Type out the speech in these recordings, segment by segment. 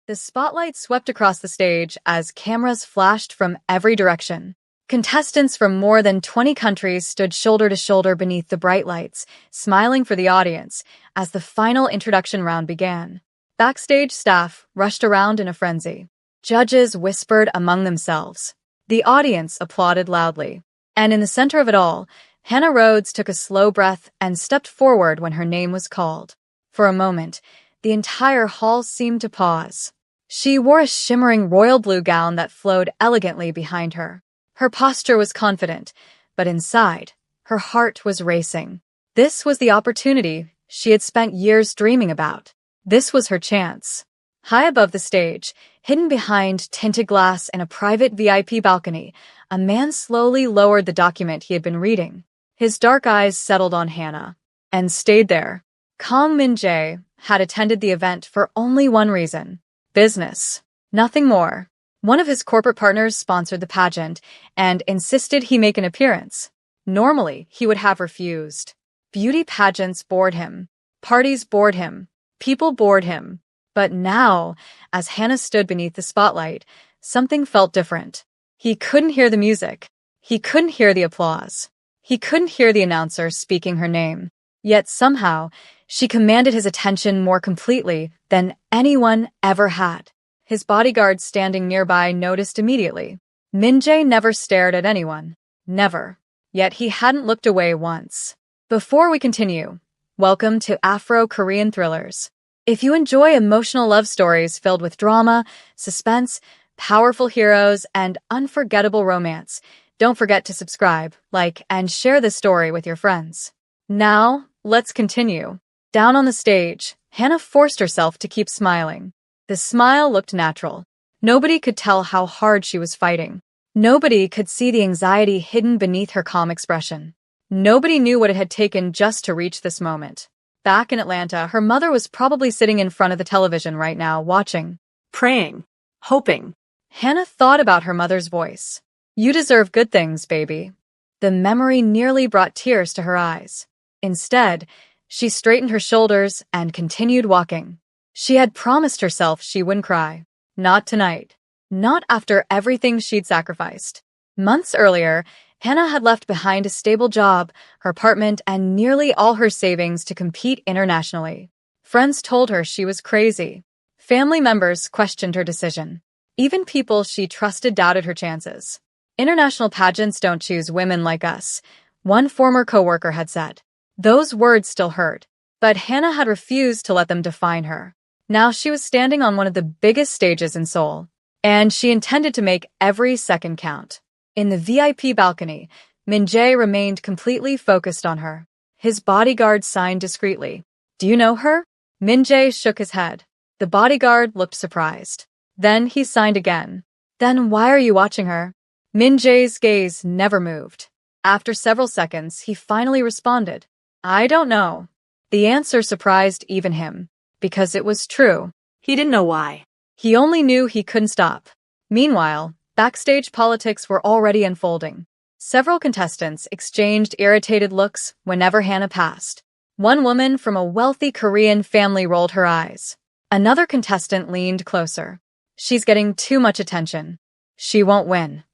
The spotlight swept across the stage as cameras flashed from every direction. Contestants from more than 20 countries stood shoulder to shoulder beneath the bright lights, smiling for the audience as the final introduction round began. Backstage staff rushed around in a frenzy. Judges whispered among themselves. The audience applauded loudly. And in the center of it all, Hannah Rhodes took a slow breath and stepped forward when her name was called. For a moment, the entire hall seemed to pause. She wore a shimmering royal blue gown that flowed elegantly behind her. Her posture was confident, but inside, her heart was racing. This was the opportunity she had spent years dreaming about. This was her chance. High above the stage, hidden behind tinted glass in a private VIP balcony, a man slowly lowered the document he had been reading. His dark eyes settled on Hannah, and stayed there. Kang Min-jae had attended the event for only one reason: business. Nothing more. One of his corporate partners sponsored the pageant and insisted he make an appearance. Normally, he would have refused. Beauty pageants bored him. Parties bored him. People bored him. But now, as Hannah stood beneath the spotlight, something felt different. He couldn't hear the music. He couldn't hear the applause. He couldn't hear the announcer speaking her name. Yet somehow, she commanded his attention more completely than anyone ever had. His bodyguard standing nearby noticed immediately. Min-jae never stared at anyone. Never. Yet he hadn't looked away once. Before we continue, welcome to Afro-Korean Thrillers. If you enjoy emotional love stories filled with drama, suspense, powerful heroes, and unforgettable romance, don't forget to subscribe, like, and share this story with your friends. Now, let's continue. Down on the stage, Hannah forced herself to keep smiling. The smile looked natural. Nobody could tell how hard she was fighting. Nobody could see the anxiety hidden beneath her calm expression. Nobody knew what it had taken just to reach this moment. Back in Atlanta, her mother was probably sitting in front of the television right now, watching, praying, hoping. Hannah thought about her mother's voice. "You deserve good things, baby." The memory nearly brought tears to her eyes. Instead, she straightened her shoulders and continued walking. She had promised herself she wouldn't cry. Not tonight. Not after everything she'd sacrificed. Months earlier, Hannah had left behind a stable job, her apartment, and nearly all her savings to compete internationally. Friends told her she was crazy. Family members questioned her decision. Even people she trusted doubted her chances. "International pageants don't choose women like us," one former coworker had said. Those words still hurt, but Hannah had refused to let them define her. Now she was standing on one of the biggest stages in Seoul, and she intended to make every second count. In the VIP balcony, Min-jae remained completely focused on her. His bodyguard signed discreetly. "Do you know her?" Min-jae shook his head. The bodyguard looked surprised. Then he signed again. "Then why are you watching her?" Min-jae's gaze never moved. After several seconds, he finally responded, "I don't know." The answer surprised even him, because it was true. He didn't know why. He only knew he couldn't stop. Meanwhile, backstage politics were already unfolding. Several contestants exchanged irritated looks whenever Hannah passed. One woman from a wealthy Korean family rolled her eyes. Another contestant leaned closer. "She's getting too much attention. She won't win."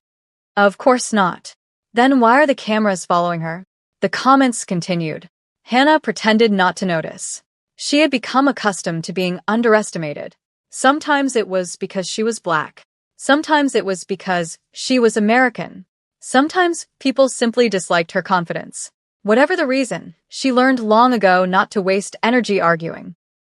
Of course not. Then why are the cameras following her? The comments continued. Hannah pretended not to notice. She had become accustomed to being underestimated. Sometimes it was because she was black. Sometimes it was because she was American. Sometimes people simply disliked her confidence. Whatever the reason, she learned long ago not to waste energy arguing.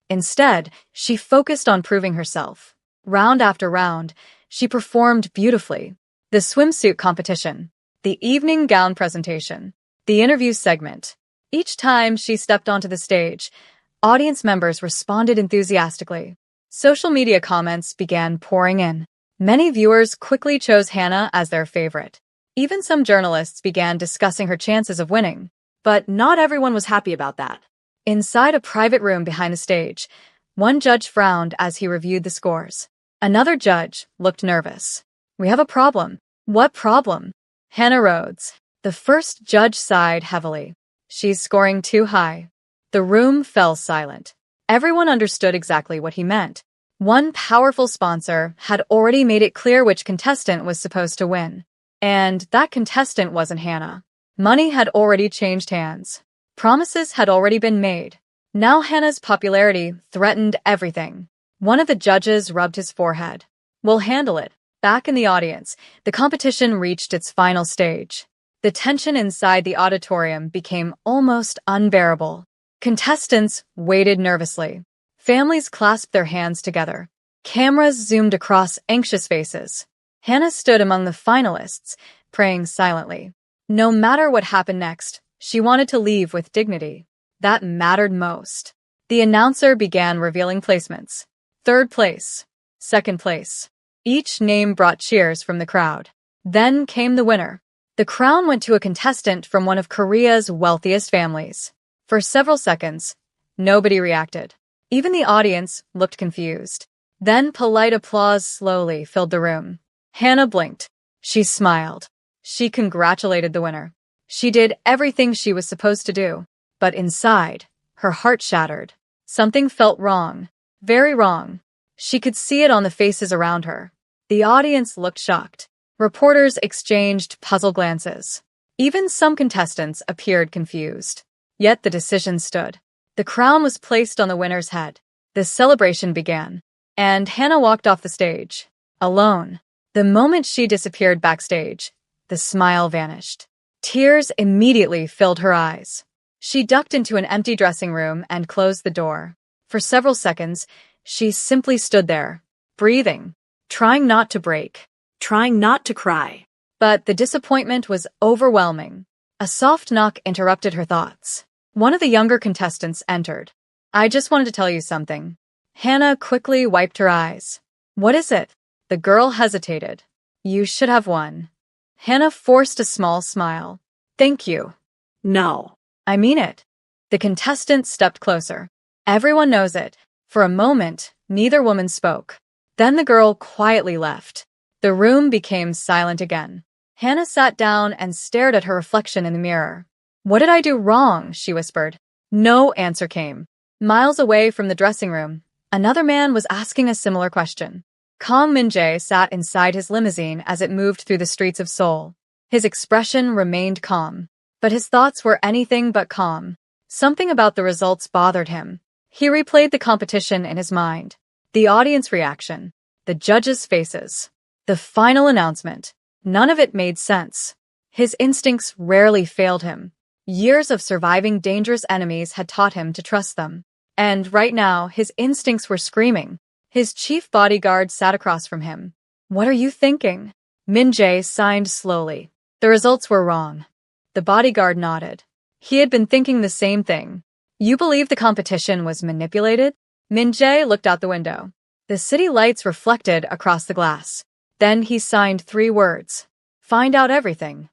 Instead, she focused on proving herself. Round after round, she performed beautifully. The swimsuit competition, the evening gown presentation, the interview segment. Each time she stepped onto the stage, audience members responded enthusiastically. Social media comments began pouring in. Many viewers quickly chose Hannah as their favorite. Even some journalists began discussing her chances of winning. But not everyone was happy about that. Inside a private room behind the stage, one judge frowned as he reviewed the scores. Another judge looked nervous. "We have a problem." "What problem?" Hannah Rhodes. The first judge sighed heavily. "She's scoring too high." The room fell silent. Everyone understood exactly what he meant. One powerful sponsor had already made it clear which contestant was supposed to win. And that contestant wasn't Hannah. Money had already changed hands. Promises had already been made. Now Hannah's popularity threatened everything. One of the judges rubbed his forehead. "We'll handle it." Back in the audience, the competition reached its final stage. The tension inside the auditorium became almost unbearable. Contestants waited nervously. Families clasped their hands together. Cameras zoomed across anxious faces. Hannah stood among the finalists, praying silently. No matter what happened next, she wanted to leave with dignity. That mattered most. The announcer began revealing placements. 3rd place. 2nd place. Each name brought cheers from the crowd. Then came the winner. The crown went to a contestant from one of Korea's wealthiest families. For several seconds, nobody reacted. Even the audience looked confused. Then polite applause slowly filled the room. Hannah blinked. She smiled. She congratulated the winner. She did everything she was supposed to do. But inside, her heart shattered. Something felt wrong. Very wrong. She could see it on the faces around her. The audience looked shocked. Reporters exchanged puzzled glances. Even some contestants appeared confused. Yet the decision stood. The crown was placed on the winner's head. The celebration began. And Hannah walked off the stage. Alone. The moment she disappeared backstage, the smile vanished. Tears immediately filled her eyes. She ducked into an empty dressing room and closed the door. For several seconds, she simply stood there, breathing, trying not to break, trying not to cry. But the disappointment was overwhelming. A soft knock interrupted her thoughts. One of the younger contestants entered. "I just wanted to tell you something." Hannah quickly wiped her eyes. "What is it?" The girl hesitated. "You should have won." Hannah forced a small smile. "Thank you." "No. I mean it." The contestant stepped closer. "Everyone knows it." For a moment, neither woman spoke. Then the girl quietly left. The room became silent again. Hannah sat down and stared at her reflection in the mirror. "What did I do wrong?" she whispered. No answer came. Miles away from the dressing room, another man was asking a similar question. Kang Min-jae sat inside his limousine as it moved through the streets of Seoul. His expression remained calm, but his thoughts were anything but calm. Something about the results bothered him. He replayed the competition in his mind. The audience reaction, the judges' faces, the final announcement. None of it made sense. His instincts rarely failed him. Years of surviving dangerous enemies had taught him to trust them. And right now, his instincts were screaming. His chief bodyguard sat across from him. "What are you thinking?" Min-jae signed slowly. The results were wrong. The bodyguard nodded. He had been thinking the same thing. "You believe the competition was manipulated?" Min-jae looked out the window. The city lights reflected across the glass. Then he signed 3 words. "Find out everything."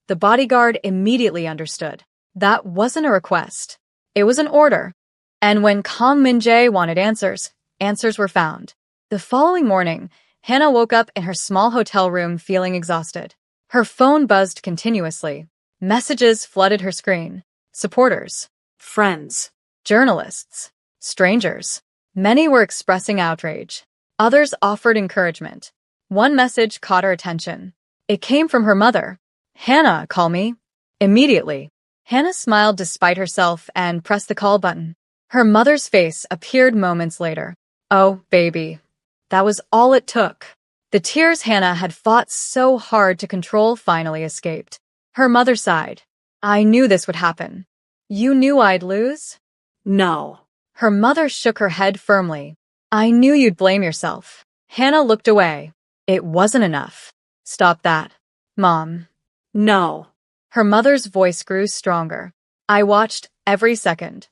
The bodyguard immediately understood. That wasn't a request. It was an order. And when Kang Min-jae wanted answers, answers were found. The following morning, Hannah woke up in her small hotel room feeling exhausted. Her phone buzzed continuously. Messages flooded her screen. Supporters, friends, journalists, strangers. Many were expressing outrage. Others offered encouragement. One message caught her attention. It came from her mother. "Hannah, call me." Immediately. Hannah smiled despite herself and pressed the call button. Her mother's face appeared moments later. "Oh, baby." That was all it took. The tears Hannah had fought so hard to control finally escaped. Her mother sighed. "I knew this would happen." "You knew I'd lose?" "No." Her mother shook her head firmly. "I knew you'd blame yourself." Hannah looked away. "It wasn't enough." "Stop that." "Mom." "No." Her mother's voice grew stronger. "I watched every second."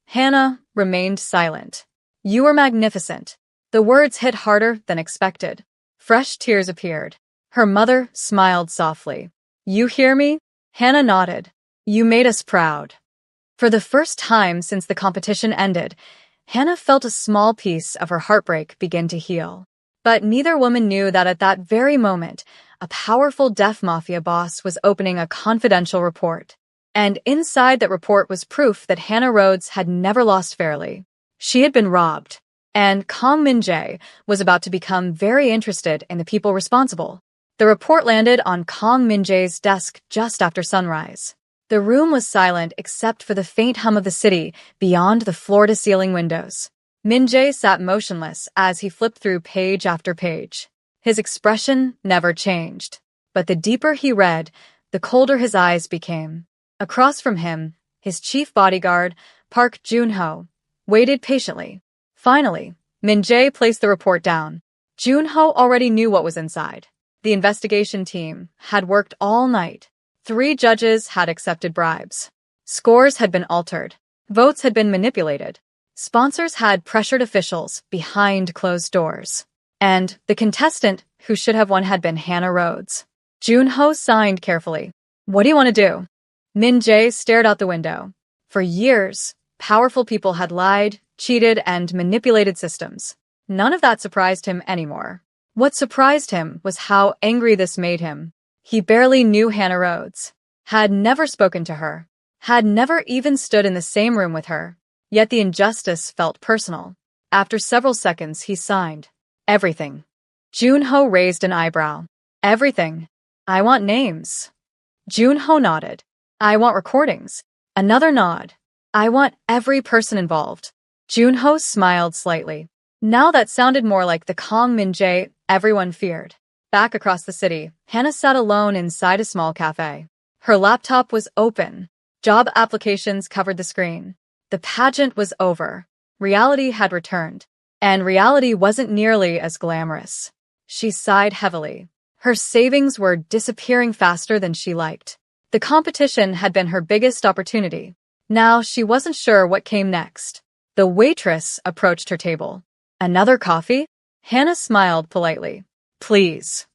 Hannah remained silent. "You were magnificent." The words hit harder than expected. Fresh tears appeared. Her mother smiled softly. "You hear me?" Hannah nodded. "You made us proud." For the first time since the competition ended, Hannah felt a small piece of her heartbreak begin to heal. But neither woman knew that at that very moment, a powerful deaf mafia boss was opening a confidential report. And inside that report was proof that Hannah Rhodes had never lost fairly. She had been robbed. and Kang Min-jae was about to become very interested in the people responsible. The report landed on Kang Min-jae's desk just after sunrise. The room was silent except for the faint hum of the city beyond the floor-to-ceiling windows. Min-jae sat motionless as he flipped through page after page. His expression never changed. But the deeper he read, the colder his eyes became. Across from him, his chief bodyguard, Park Joon-ho, waited patiently. Finally, Min-jae placed the report down. Joon-ho already knew what was inside. The investigation team had worked all night. 3 judges had accepted bribes. Scores had been altered. Votes had been manipulated. Sponsors had pressured officials behind closed doors. And the contestant who should have won had been Hannah Rhodes. Joon-ho signed carefully. "What do you want to do?" Min-jae stared out the window. For years, powerful people had lied, cheated, and manipulated systems. None of that surprised him anymore. What surprised him was how angry this made him. He barely knew Hannah Rhodes, had never spoken to her, had never even stood in the same room with her. Yet the injustice felt personal. After several seconds, he signed. "Everything." Joon-ho raised an eyebrow. "Everything? I want names." Joon-ho nodded. "I want recordings." Another nod. "I want every person involved." Joon-ho smiled slightly. Now that sounded more like the Kang Min-jae everyone feared. Back across the city, Hannah sat alone inside a small cafe. Her laptop was open. Job applications covered the screen. The pageant was over. Reality had returned. And reality wasn't nearly as glamorous. She sighed heavily. Her savings were disappearing faster than she liked. The competition had been her biggest opportunity. Now she wasn't sure what came next. The waitress approached her table. "Another coffee?" Hannah smiled politely. "Please."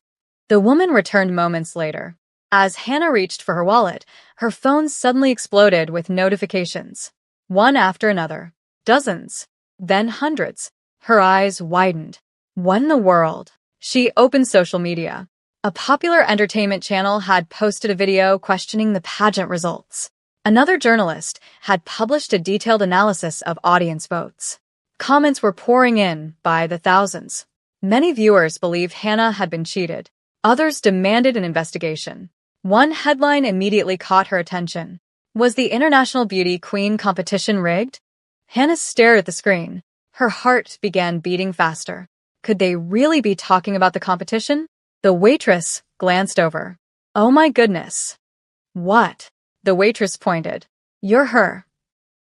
The woman returned moments later. As Hannah reached for her wallet, her phone suddenly exploded with notifications. One after another. Dozens. Then hundreds. Her eyes widened. What in the world? She opened social media. A popular entertainment channel had posted a video questioning the pageant results. Another journalist had published a detailed analysis of audience votes. Comments were pouring in by the thousands. Many viewers believed Hannah had been cheated. Others demanded an investigation. One headline immediately caught her attention. Was the International Beauty Queen competition rigged? Hannah stared at the screen. Her heart began beating faster. Could they really be talking about the competition? The waitress glanced over. "Oh my goodness." "What?" The waitress pointed. "You're her."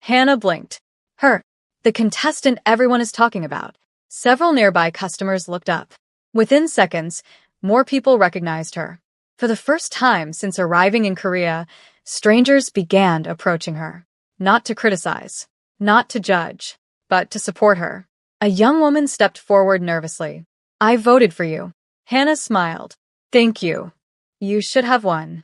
Hannah blinked. Her. The contestant everyone is talking about. Several nearby customers looked up. Within seconds, more people recognized her. For the first time since arriving in Korea, strangers began approaching her. Not to criticize, not to judge, but to support her. A young woman stepped forward nervously. "I voted for you." Hannah smiled. "Thank you. You should have won."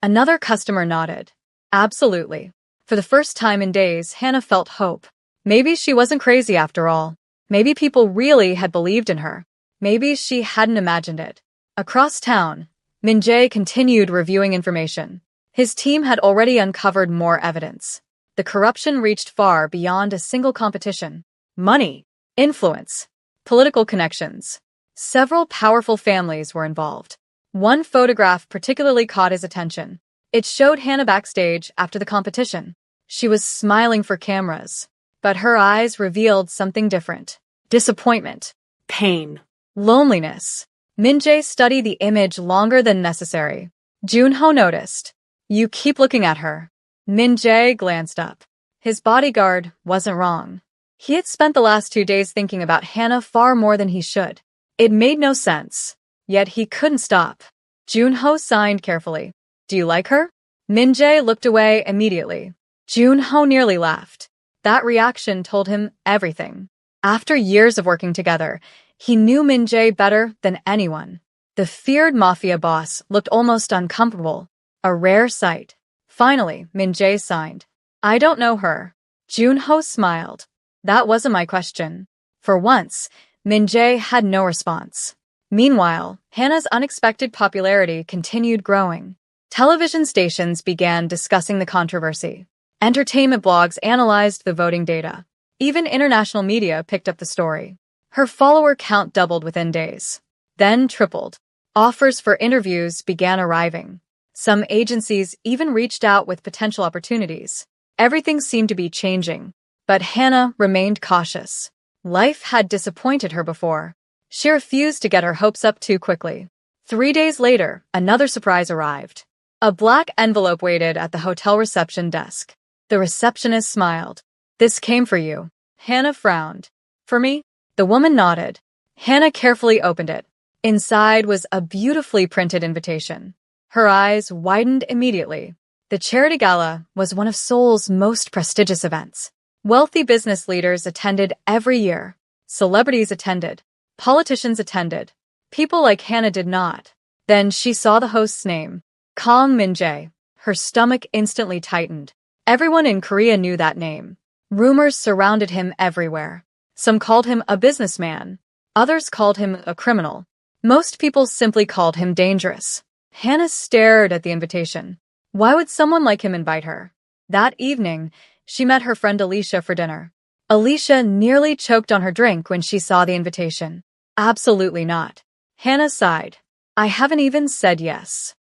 Another customer nodded. "Absolutely." For the first time in days, Hannah felt hope. Maybe she wasn't crazy after all. Maybe people really had believed in her. Maybe she hadn't imagined it. Across town, Min-jae continued reviewing information. His team had already uncovered more evidence. The corruption reached far beyond a single competition. Money, influence, political connections. Several powerful families were involved. One photograph particularly caught his attention. It showed Hannah backstage after the competition. She was smiling for cameras, but her eyes revealed something different. Disappointment, pain, loneliness. Min-jae studied the image longer than necessary. Joon-ho noticed. "You keep looking at her." Min-jae glanced up. His bodyguard wasn't wrong. He had spent the last 2 days thinking about Hannah far more than he should. It made no sense. Yet he couldn't stop. Joon-ho signed carefully. "Do you like her?" Min-jae looked away immediately. Joon-ho nearly laughed. That reaction told him everything. After years of working together, he knew Min-jae better than anyone. The feared Mafia boss looked almost uncomfortable. A rare sight. Finally, Min-jae signed. "I don't know her." Joon-ho smiled. "That wasn't my question." For once, Min-jae had no response. Meanwhile, Hannah's unexpected popularity continued growing. Television stations began discussing the controversy. Entertainment blogs analyzed the voting data. Even international media picked up the story. Her follower count doubled within days, then tripled. Offers for interviews began arriving. Some agencies even reached out with potential opportunities. Everything seemed to be changing, but Hannah remained cautious. Life had disappointed her before. She refused to get her hopes up too quickly. 3 days later, another surprise arrived. A black envelope waited at the hotel reception desk. The receptionist smiled. "This came for you." Hannah frowned. "For me?" The woman nodded. Hannah carefully opened it. Inside was a beautifully printed invitation. Her eyes widened immediately. The charity gala was one of Seoul's most prestigious events. Wealthy business leaders attended every year. Celebrities attended. Politicians attended. People like Hannah did not. Then she saw the host's name, Kang Min-jae. Her stomach instantly tightened. Everyone in Korea knew that name. Rumors surrounded him everywhere. Some called him a businessman. Others called him a criminal. Most people simply called him dangerous. Hannah stared at the invitation. Why would someone like him invite her? That evening, she met her friend Alicia for dinner. Alicia nearly choked on her drink when she saw the invitation. Absolutely not. Hannah sighed. "I haven't even said yes."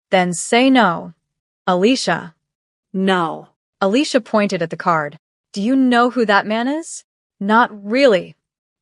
"Then say no." "Alicia." "No." Alicia pointed at the card. "Do you know who that man is?" "Not really."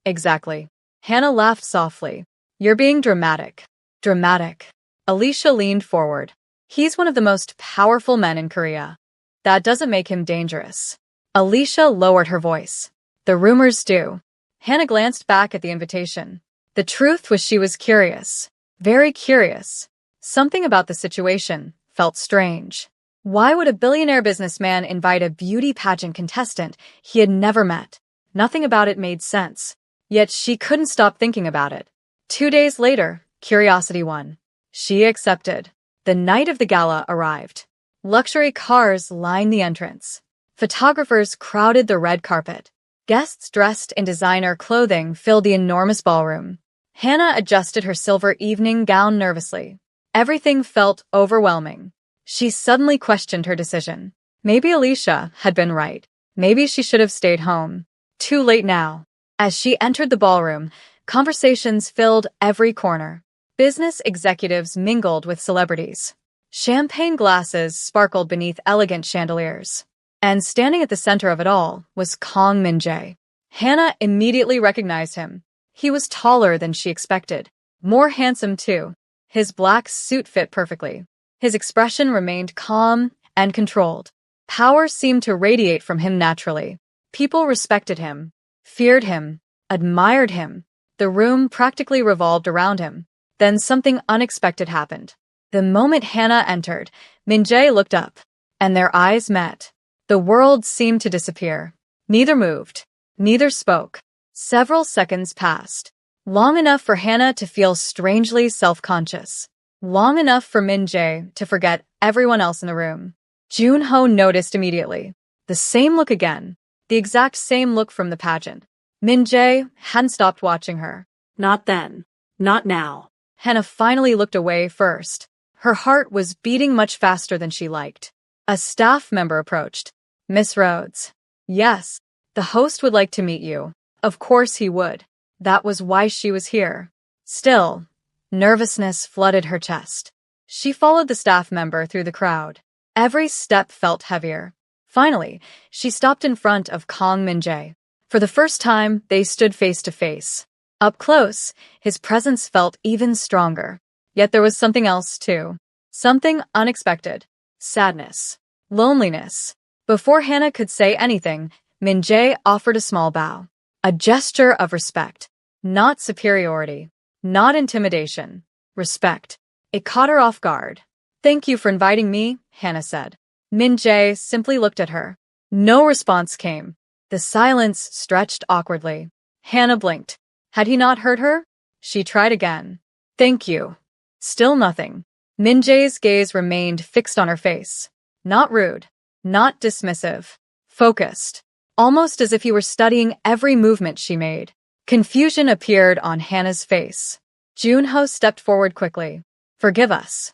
"Exactly." Hannah laughed softly. "You're being dramatic." "Dramatic." Alicia leaned forward. "He's one of the most powerful men in Korea. That doesn't make him dangerous." Alicia lowered her voice. "The rumors do." Hannah glanced back at the invitation. The truth was she was curious. Very curious. Something about the situation felt strange. Why would a billionaire businessman invite a beauty pageant contestant he had never met? Nothing about it made sense. Yet she couldn't stop thinking about it. 2 days later, curiosity won. She accepted. The night of the gala arrived. Luxury cars lined the entrance. Photographers crowded the red carpet. Guests dressed in designer clothing filled the enormous ballroom. Hannah adjusted her silver evening gown nervously. Everything felt overwhelming. She suddenly questioned her decision. Maybe Alicia had been right. Maybe she should have stayed home. Too late now. As she entered the ballroom, conversations filled every corner. Business executives mingled with celebrities. Champagne glasses sparkled beneath elegant chandeliers. And standing at the center of it all was Kang Min-jae. Hannah immediately recognized him. He was taller than she expected. More handsome, too. His black suit fit perfectly. His expression remained calm and controlled. Power seemed to radiate from him naturally. People respected him, feared him, admired him. The room practically revolved around him. Then something unexpected happened. The moment Hannah entered, Min-jae looked up, and their eyes met. The world seemed to disappear. Neither moved. Neither spoke. Several seconds passed. Long enough for Hannah to feel strangely self-conscious. Long enough for Min-jae to forget everyone else in the room. Jun-ho noticed immediately. The same look again. The exact same look from the pageant. Min-jae hadn't stopped watching her. Not then. Not now. Hannah finally looked away first. Her heart was beating much faster than she liked. A staff member approached. "Miss Rhodes." "Yes. The host would like to meet you." Of course he would. That was why she was here. Still, nervousness flooded her chest. She followed the staff member through the crowd. Every step felt heavier. Finally, she stopped in front of Kang Min-jae. For the first time, they stood face to face. Up close, his presence felt even stronger. Yet there was something else, too. Something unexpected. Sadness. Loneliness. Before Hannah could say anything, Min-jae offered a small bow. A gesture of respect. Not superiority. Not intimidation. Respect. It caught her off guard. "Thank you for inviting me," Hannah said. Min-jae simply looked at her. No response came. The silence stretched awkwardly. Hannah blinked. Had he not heard her? She tried again. "Thank you." Still nothing. Min-jae's gaze remained fixed on her face. Not rude. Not dismissive. Focused. Almost as if he were studying every movement she made. Confusion appeared on Hannah's face. Jun-ho stepped forward quickly. "Forgive us."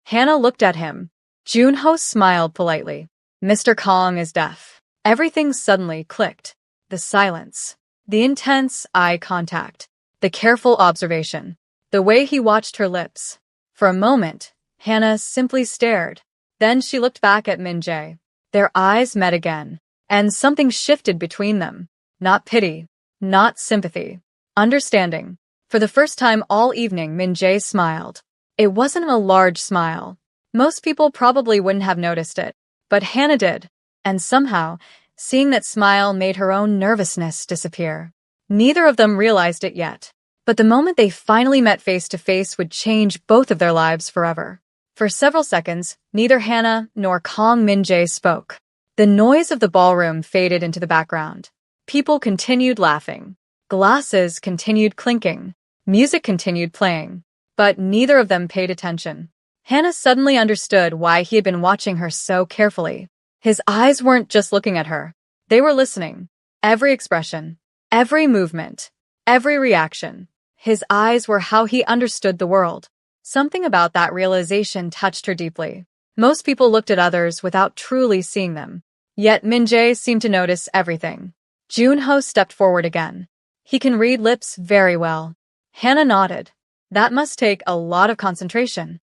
Hannah looked at him. Jun-ho smiled politely. "Mr. Kang is deaf." Everything suddenly clicked. the silence, the intense eye contact, the careful observation, the way he watched her lips. For a moment, Hannah simply stared. Then she looked back at Min-jae. Their eyes met again, and something shifted between them. Not pity, not sympathy, understanding. For the first time all evening, Min-jae smiled. It wasn't a large smile. Most people probably wouldn't have noticed it, but Hannah did. And somehow, seeing that smile made her own nervousness disappear. Neither of them realized it yet, but the moment they finally met face to face would change both of their lives forever. For several seconds, neither Hannah nor Kang Min-jae spoke. The noise of the ballroom faded into the background. People continued laughing. Glasses continued clinking. Music continued playing. But neither of them paid attention. Hannah suddenly understood why he had been watching her so carefully. His eyes weren't just looking at her. They were listening. Every expression, every movement, every reaction. His eyes were how he understood the world. Something about that realization touched her deeply. Most people looked at others without truly seeing them. Yet Min-jae seemed to notice everything. Junho stepped forward again. He can read lips very well. Hannah nodded. That must take a lot of concentration.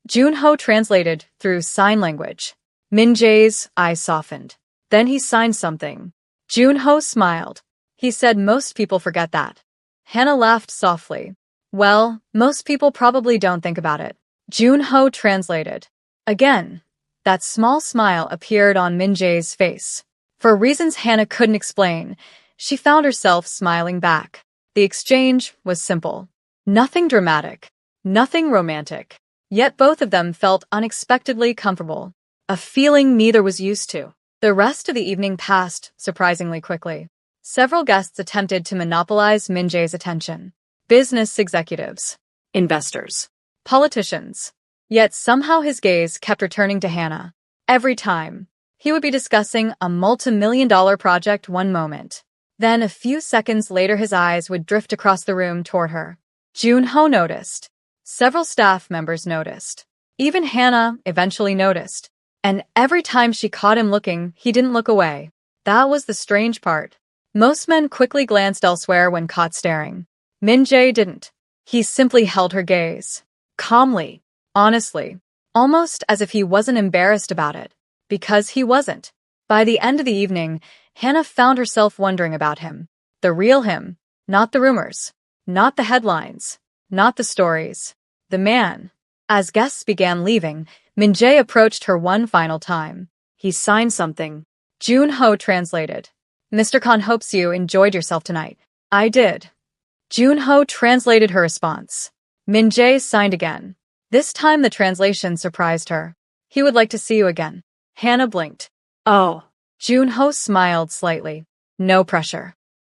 Junho translated through sign language. Min-jae's eyes softened. Then he signed something. Junho smiled. He said most people forget that. Hannah laughed softly. Well, most people probably don't think about it. Junho translated. Again, that small smile appeared on Min-jae's face. For reasons Hannah couldn't explain, she found herself smiling back. The exchange was simple. Nothing dramatic. Nothing romantic. Yet both of them felt unexpectedly comfortable. A feeling neither was used to. The rest of the evening passed surprisingly quickly. Several guests attempted to monopolize Min-jae's attention. Business executives, investors, politicians. Yet somehow his gaze kept returning to Hannah. Every time, he would be discussing a multi-million-dollar project one moment. Then a few seconds later his eyes would drift across the room toward her. Junho noticed. Several staff members noticed. Even Hannah eventually noticed. And every time she caught him looking, he didn't look away. That was the strange part. Most men quickly glanced elsewhere when caught staring. Min-jae didn't. He simply held her gaze. Calmly. Honestly. Almost as if he wasn't embarrassed about it. Because he wasn't. By the end of the evening, Hannah found herself wondering about him. The real him. Not the rumors. Not the headlines. Not the stories. The man. As guests began leaving, Min-jae approached her one final time. He signed something. Junho translated. Mr. Khan hopes you enjoyed yourself tonight. I did. Junho translated her response. Min-jae signed again. This time the translation surprised her. He would like to see you again. Hannah blinked. Oh. Junho smiled slightly. No pressure.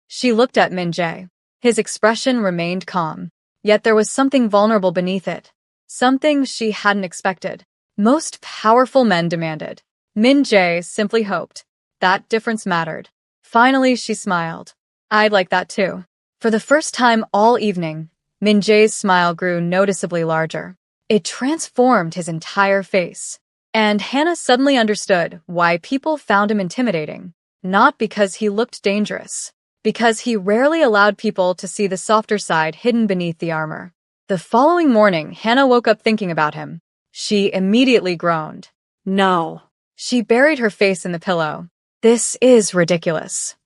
She looked at Min-jae. His expression remained calm. Yet there was something vulnerable beneath it. Something she hadn't expected. Most powerful men demanded. Min-jae simply hoped. That difference mattered. Finally, she smiled. I'd like that too. For the first time all evening, Min-jae's smile grew noticeably larger. It transformed his entire face. And Hannah suddenly understood why people found him intimidating. Not because he looked dangerous. Because he rarely allowed people to see the softer side hidden beneath the armor. The following morning, Hannah woke up thinking about him. She immediately groaned. No. She buried her face in the pillow. This is ridiculous.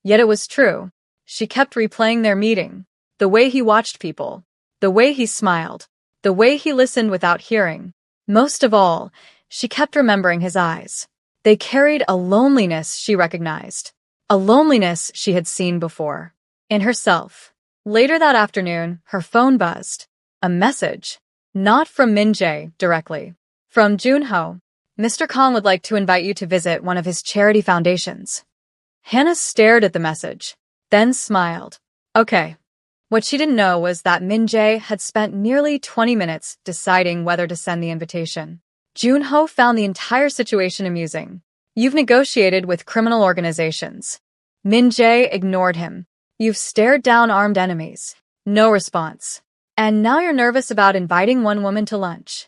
Yet it was true. She kept replaying their meeting. The way he watched people. The way he smiled. The way he listened without hearing. Most of all, she kept remembering his eyes. They carried a loneliness she recognized. A loneliness she had seen before. In herself. Later that afternoon, her phone buzzed. A message. Not from Min-jae directly. From Junho. Mr. Kong would like to invite you to visit one of his charity foundations. Hannah stared at the message, then smiled. Okay. What she didn't know was that Min-jae had spent nearly 20 minutes deciding whether to send the invitation. Junho found the entire situation amusing. You've negotiated with criminal organizations. Min-jae ignored him. You've stared down armed enemies. No response. And now you're nervous about inviting one woman to lunch.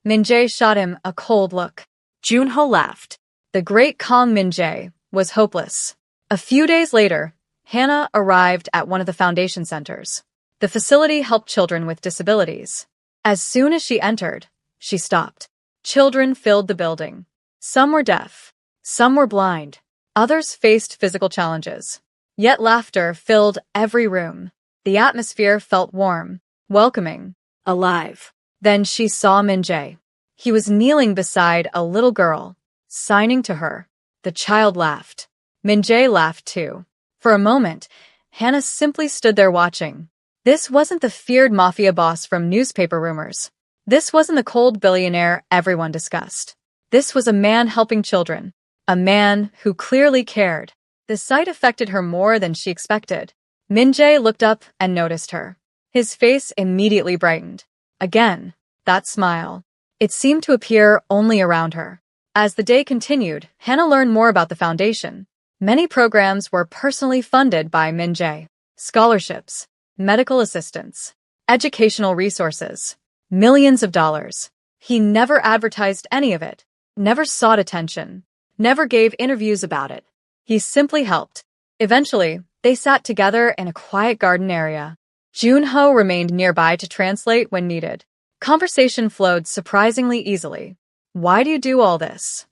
Min-jae shot him a cold look. Junho laughed. The great Kong Min-jae was hopeless. A few days later, Hannah arrived at one of the foundation centers. The facility helped children with disabilities. As soon as she entered, she stopped. Children filled the building. Some were deaf. Some were blind. Others faced physical challenges. Yet laughter filled every room. The atmosphere felt warm, welcoming, alive. Then she saw Min-jae. He was kneeling beside a little girl, signing to her. The child laughed. Min-jae laughed too. For a moment, Hannah simply stood there watching. This wasn't the feared mafia boss from newspaper rumors. This wasn't the cold billionaire everyone discussed. This was a man helping children. A man who clearly cared. The sight affected her more than she expected. Min-jae looked up and noticed her. His face immediately brightened. Again, that smile. It seemed to appear only around her. As the day continued, Hannah learned more about the foundation. Many programs were personally funded by Min-jae. Scholarships, medical assistance, educational resources, millions of dollars. He never advertised any of it, never sought attention, never gave interviews about it. He simply helped. Eventually, they sat together in a quiet garden area. Junho remained nearby to translate when needed. Conversation flowed surprisingly easily. "Why do you do all this?"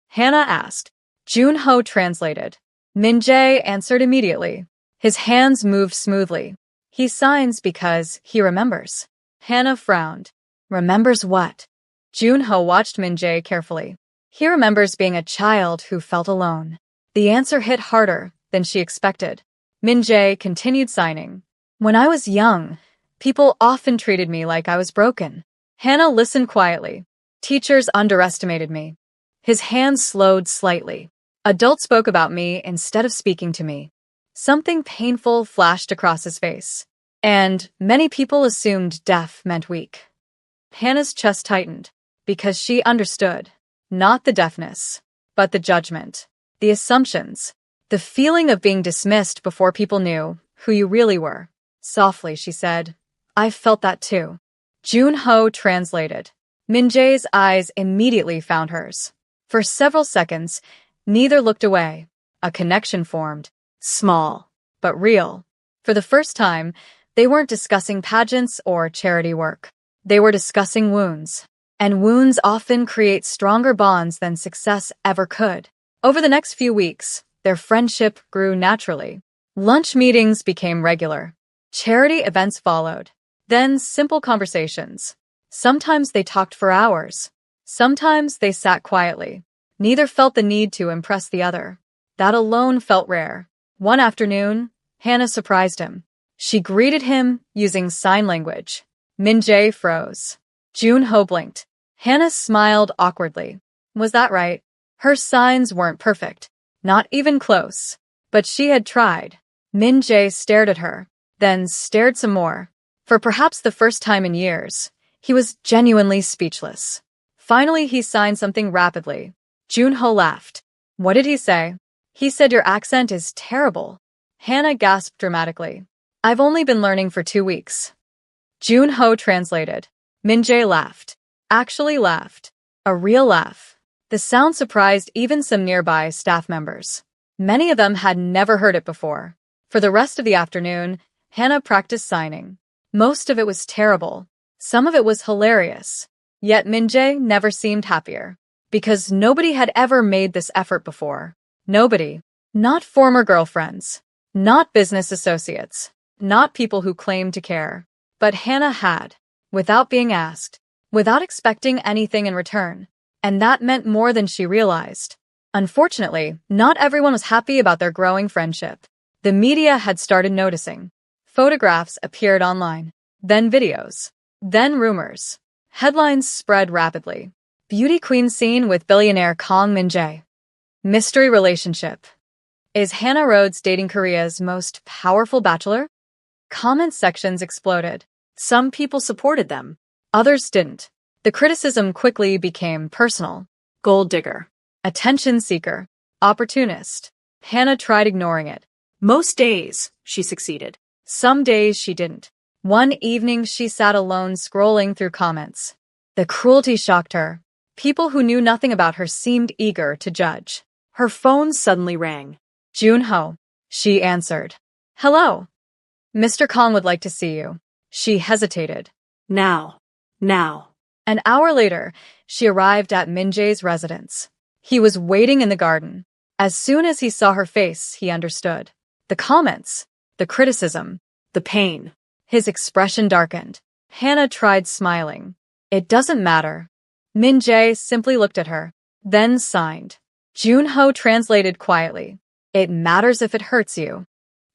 Hannah asked. Junho translated. Min-jae answered immediately. His hands moved smoothly. He signs because he remembers. Hannah frowned. Remembers what? Junho watched Min-jae carefully. He remembers being a child who felt alone. The answer hit harder than she expected. Min-jae continued signing. When I was young, people often treated me like I was broken. Hannah listened quietly. Teachers underestimated me. His hands slowed slightly. Adults spoke about me instead of speaking to me. Something painful flashed across his face. And many people assumed deaf meant weak. Hannah's chest tightened, because she understood. Not the deafness, but the judgment, the assumptions, the feeling of being dismissed before people knew who you really were. Softly, she said, "I felt that too." Junho translated. Min-jae's eyes immediately found hers. For several seconds, neither looked away. A connection formed. Small, but real. For the first time, they weren't discussing pageants or charity work. They were discussing wounds. And wounds often create stronger bonds than success ever could. Over the next few weeks, their friendship grew naturally. Lunch meetings became regular. Charity events followed. Then simple conversations. Sometimes they talked for hours. Sometimes they sat quietly. Neither felt the need to impress the other. That alone felt rare. One afternoon, Hannah surprised him. She greeted him using sign language. Min-jae froze. Junho blinked. Hannah smiled awkwardly. Was that right? Her signs weren't perfect. Not even close. But she had tried. Min-jae stared at her, then stared some more. For perhaps the first time in years, he was genuinely speechless. Finally, he signed something rapidly. Junho laughed. What did he say? He said your accent is terrible. Hannah gasped dramatically. I've only been learning for 2 weeks. Junho translated. Min-jae laughed. Actually laughed. A real laugh. The sound surprised even some nearby staff members. Many of them had never heard it before. For the rest of the afternoon, Hannah practiced signing. Most of it was terrible. Some of it was hilarious. Yet Min-jae never seemed happier. Because nobody had ever made this effort before. Nobody. Not former girlfriends. Not business associates. Not people who claimed to care. But Hannah had. Without being asked. Without expecting anything in return. And that meant more than she realized. Unfortunately, not everyone was happy about their growing friendship. The media had started noticing. Photographs appeared online. Then videos. Then rumors. Headlines spread rapidly. Beauty queen seen with billionaire Kang Min-jae. Mystery relationship. Is Hannah Rhodes dating Korea's most powerful bachelor? Comment sections exploded. Some people supported them. Others didn't. The criticism quickly became personal. Gold digger. Attention seeker. Opportunist. Hannah tried ignoring it. Most days, she succeeded. Some days she didn't. One evening she sat alone scrolling through comments. The cruelty shocked her. People who knew nothing about her seemed eager to judge. Her phone suddenly rang. Junho. She answered. Hello. Mr. Kong would like to see you. She hesitated. Now. Now. An hour later, she arrived at Min-jae's residence. He was waiting in the garden. As soon as he saw her face, he understood. The comments, the criticism, the pain. His expression darkened. Hannah tried smiling. It doesn't matter. Min-jae simply looked at her, then signed. Junho translated quietly. It matters if it hurts you.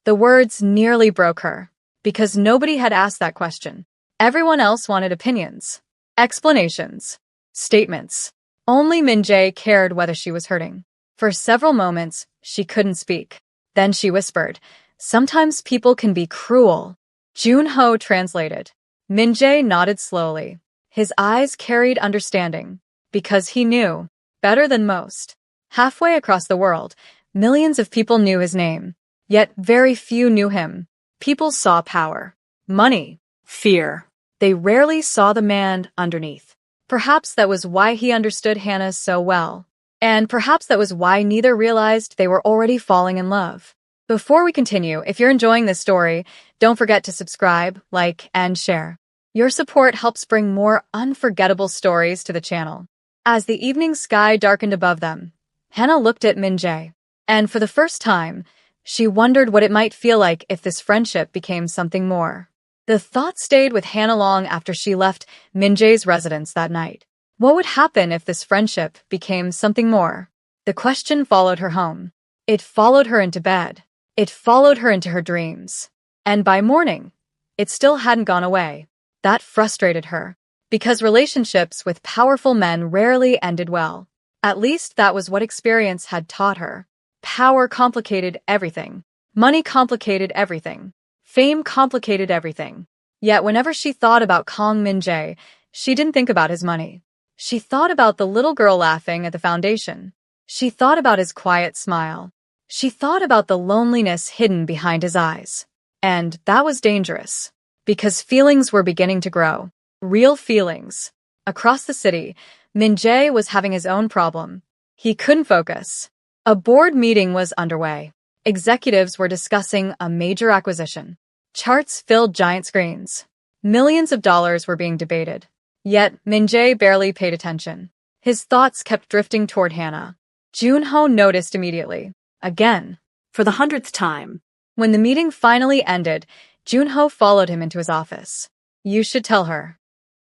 The words nearly broke her, because nobody had asked that question. Everyone else wanted opinions, explanations, statements. Only Min-jae cared whether she was hurting. For several moments, she couldn't speak. Then she whispered, sometimes people can be cruel. Junho translated. Min-jae nodded slowly. His eyes carried understanding, because he knew, better than most. Halfway across the world, millions of people knew his name. Yet very few knew him. People saw power, money, fear. They rarely saw the man underneath. Perhaps that was why he understood Hannah so well. And perhaps that was why neither realized they were already falling in love. Before we continue, if you're enjoying this story, don't forget to subscribe, like, and share. Your support helps bring more unforgettable stories to the channel. As the evening sky darkened above them, Hannah looked at Min-jae. And for the first time, she wondered what it might feel like if this friendship became something more. The thought stayed with Hannah long after she left Min-jae's residence that night. What would happen if this friendship became something more? The question followed her home. It followed her into bed. It followed her into her dreams. And by morning, it still hadn't gone away. That frustrated her, because relationships with powerful men rarely ended well. At least that was what experience had taught her. Power complicated everything. Money complicated everything. Fame complicated everything. Yet whenever she thought about Kong Min-jae, she didn't think about his money. She thought about the little girl laughing at the foundation. She thought about his quiet smile. She thought about the loneliness hidden behind his eyes. And that was dangerous, because feelings were beginning to grow. Real feelings. Across the city, Min-jae was having his own problem. He couldn't focus. A board meeting was underway. Executives were discussing a major acquisition. Charts filled giant screens. Millions of dollars were being debated. Yet, Min-jae barely paid attention. His thoughts kept drifting toward Hannah. Junho noticed immediately. Again. For the 100th time. When the meeting finally ended, Junho followed him into his office. You should tell her.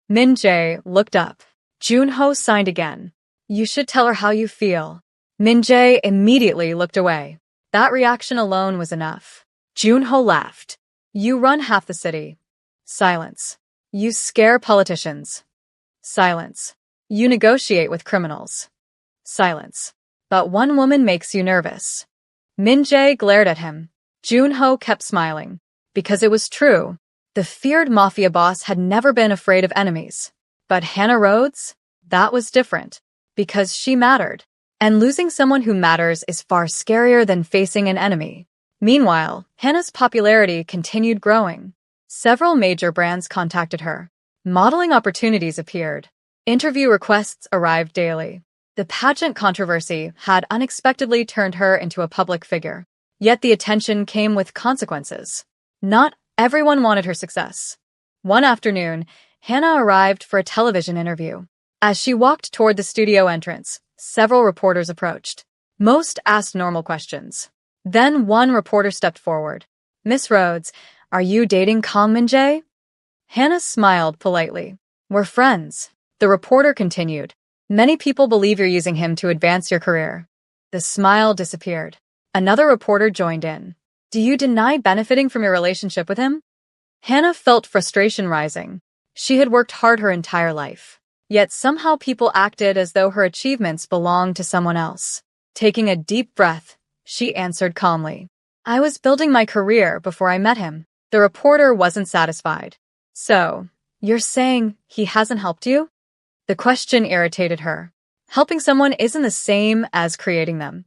Min-jae looked up. Junho signed again. You should tell her how you feel. Min-jae immediately looked away. That reaction alone was enough. Junho laughed. You run half the city. Silence. You scare politicians. Silence. You negotiate with criminals. Silence. But one woman makes you nervous. Min-jae glared at him. Junho kept smiling. Because it was true. The feared Mafia boss had never been afraid of enemies. But Hannah Rhodes? That was different. Because she mattered. And losing someone who matters is far scarier than facing an enemy. Meanwhile, Hannah's popularity continued growing. Several major brands contacted her. Modeling opportunities appeared. Interview requests arrived daily. The pageant controversy had unexpectedly turned her into a public figure. Yet the attention came with consequences. Not everyone wanted her success. One afternoon, Hannah arrived for a television interview. As she walked toward the studio entrance, several reporters approached. Most asked normal questions. Then one reporter stepped forward. Miss Rhodes, are you dating Kong Min-jae? Hannah smiled politely. We're friends. The reporter continued. Many people believe you're using him to advance your career. The smile disappeared. Another reporter joined in. Do you deny benefiting from your relationship with him? Hannah felt frustration rising. She had worked hard her entire life. Yet somehow people acted as though her achievements belonged to someone else. Taking a deep breath, she answered calmly. I was building my career before I met him. The reporter wasn't satisfied. So, you're saying he hasn't helped you? The question irritated her. Helping someone isn't the same as creating them.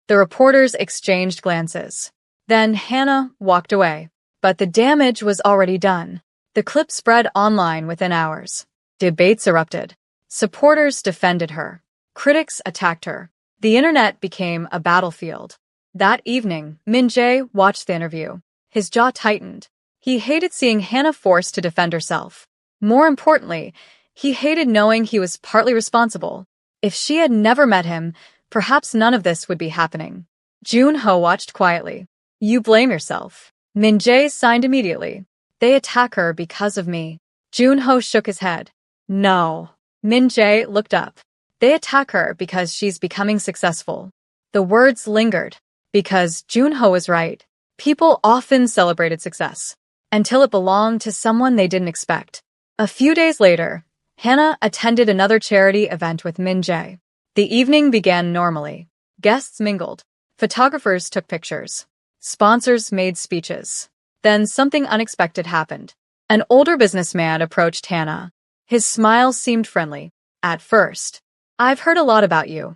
The reporters exchanged glances. Then Hannah walked away. But the damage was already done. The clip spread online within hours. Debates erupted. Supporters defended her. Critics attacked her. The internet became a battlefield. That evening, Min-jae watched the interview. His jaw tightened. He hated seeing Hannah forced to defend herself. More importantly, he hated knowing he was partly responsible. If she had never met him, perhaps none of this would be happening. Jun-ho watched quietly. You blame yourself. Min-jae signed immediately. They attack her because of me. Jun-ho shook his head. No. Min-jae looked up. They attack her because she's becoming successful. The words lingered. Because Jun-ho was right. People often celebrated success. Until it belonged to someone they didn't expect. A few days later, Hannah attended another charity event with Min-jae. The evening began normally. Guests mingled. Photographers took pictures. Sponsors made speeches. Then something unexpected happened. An older businessman approached Hannah. His smile seemed friendly. At first. I've heard a lot about you.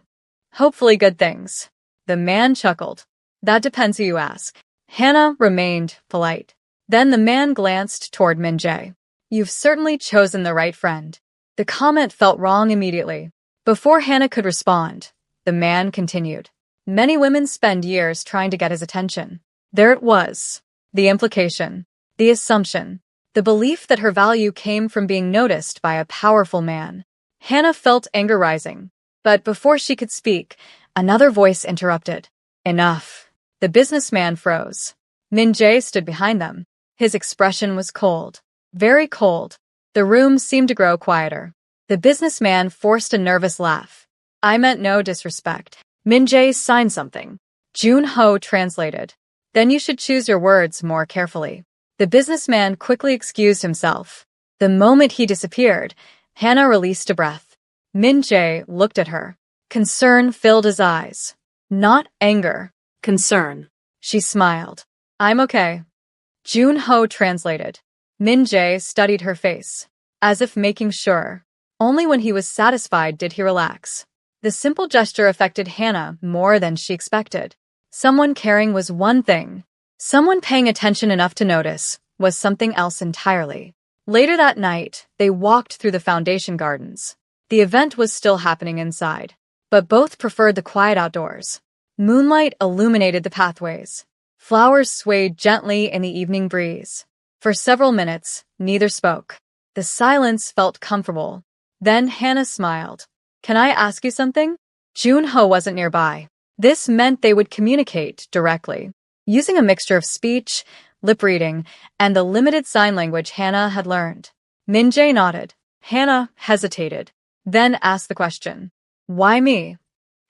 Hopefully good things. The man chuckled. That depends who you ask. Hannah remained polite. Then the man glanced toward Min-jae. You've certainly chosen the right friend. The comment felt wrong immediately. Before Hannah could respond, the man continued. Many women spend years trying to get his attention. There it was. The implication. The assumption. The belief that her value came from being noticed by a powerful man. Hannah felt anger rising. But before she could speak, another voice interrupted. Enough. The businessman froze. Min-jae stood behind them. His expression was cold. Very cold. The room seemed to grow quieter. The businessman forced a nervous laugh. I meant no disrespect. Min-jae signed something. Jun-ho translated. Then you should choose your words more carefully. The businessman quickly excused himself. The moment he disappeared, Hannah released a breath. Min-jae looked at her. Concern filled his eyes. Not anger. Concern. She smiled. I'm okay. Jun-ho translated. Min-jae studied her face, as if making sure. Only when he was satisfied did he relax. The simple gesture affected Hannah more than she expected. Someone caring was one thing. Someone paying attention enough to notice was something else entirely. Later that night, they walked through the foundation gardens. The event was still happening inside, but both preferred the quiet outdoors. Moonlight illuminated the pathways. Flowers swayed gently in the evening breeze. For several minutes, neither spoke. The silence felt comfortable. Then Hannah smiled. Can I ask you something? Jun-ho wasn't nearby. This meant they would communicate directly. Using a mixture of speech, lip reading, and the limited sign language Hannah had learned. Min-jae nodded. Hannah hesitated, then asked the question. Why me?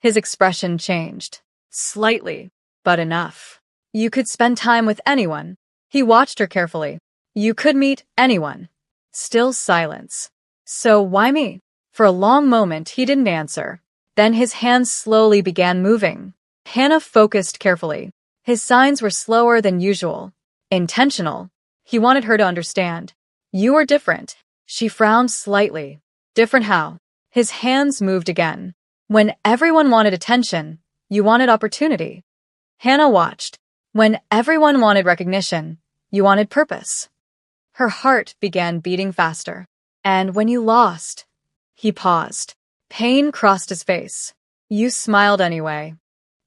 His expression changed. Slightly, but enough. You could spend time with anyone. He watched her carefully. You could meet anyone. Still silence. So why me? For a long moment he didn't answer. Then his hands slowly began moving. Hannah focused carefully. His signs were slower than usual. Intentional. He wanted her to understand. You are different. She frowned slightly. Different how? His hands moved again. When everyone wanted attention, you wanted opportunity. Hannah watched. When everyone wanted recognition, you wanted purpose. Her heart began beating faster. And when you lost, he paused. Pain crossed his face. You smiled anyway.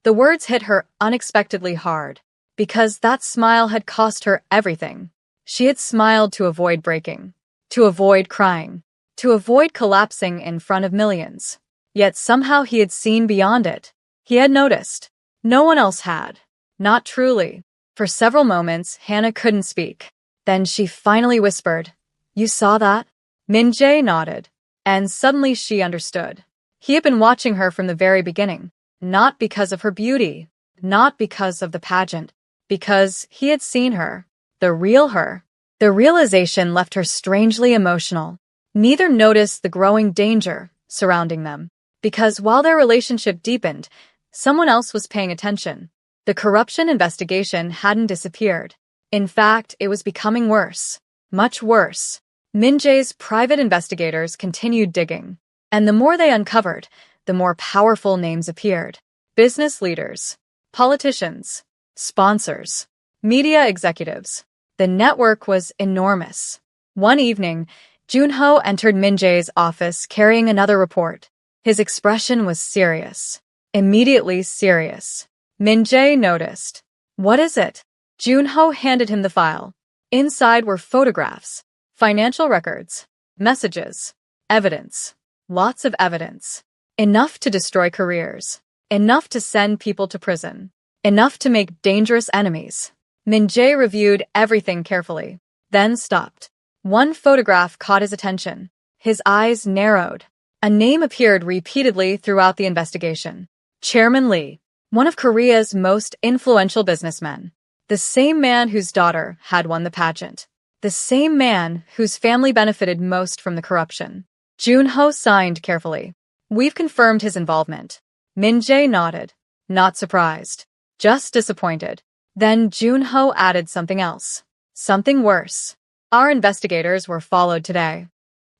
The words hit her unexpectedly hard, because that smile had cost her everything. She had smiled to avoid breaking, to avoid crying, to avoid collapsing in front of millions. Yet somehow he had seen beyond it. He had noticed. No one else had. Not truly. For several moments, Hannah couldn't speak. Then she finally whispered, You saw that? Min-jae nodded. And suddenly she understood. He had been watching her from the very beginning. Not because of her beauty. Not because of the pageant. Because he had seen her. The real her. The realization left her strangely emotional. Neither noticed the growing danger surrounding them. Because while their relationship deepened, someone else was paying attention. The corruption investigation hadn't disappeared. In fact, it was becoming worse. Much worse. Min-jae's private investigators continued digging. And the more they uncovered, the more powerful names appeared. Business leaders, politicians, sponsors, media executives. The network was enormous. One evening, Jun-ho entered Min-jae's office carrying another report. His expression was serious. Immediately serious. Min-jae noticed. What is it? Junho handed him the file. Inside were photographs, financial records, messages, evidence. Lots of evidence. Enough to destroy careers. Enough to send people to prison. Enough to make dangerous enemies. Min-jae reviewed everything carefully, then stopped. One photograph caught his attention. His eyes narrowed. A name appeared repeatedly throughout the investigation. Chairman Lee, one of Korea's most influential businessmen. The same man whose daughter had won the pageant. The same man whose family benefited most from the corruption. Junho signed carefully. We've confirmed his involvement. Min-jae nodded. Not surprised. Just disappointed. Then Junho added something else. Something worse. Our investigators were followed today.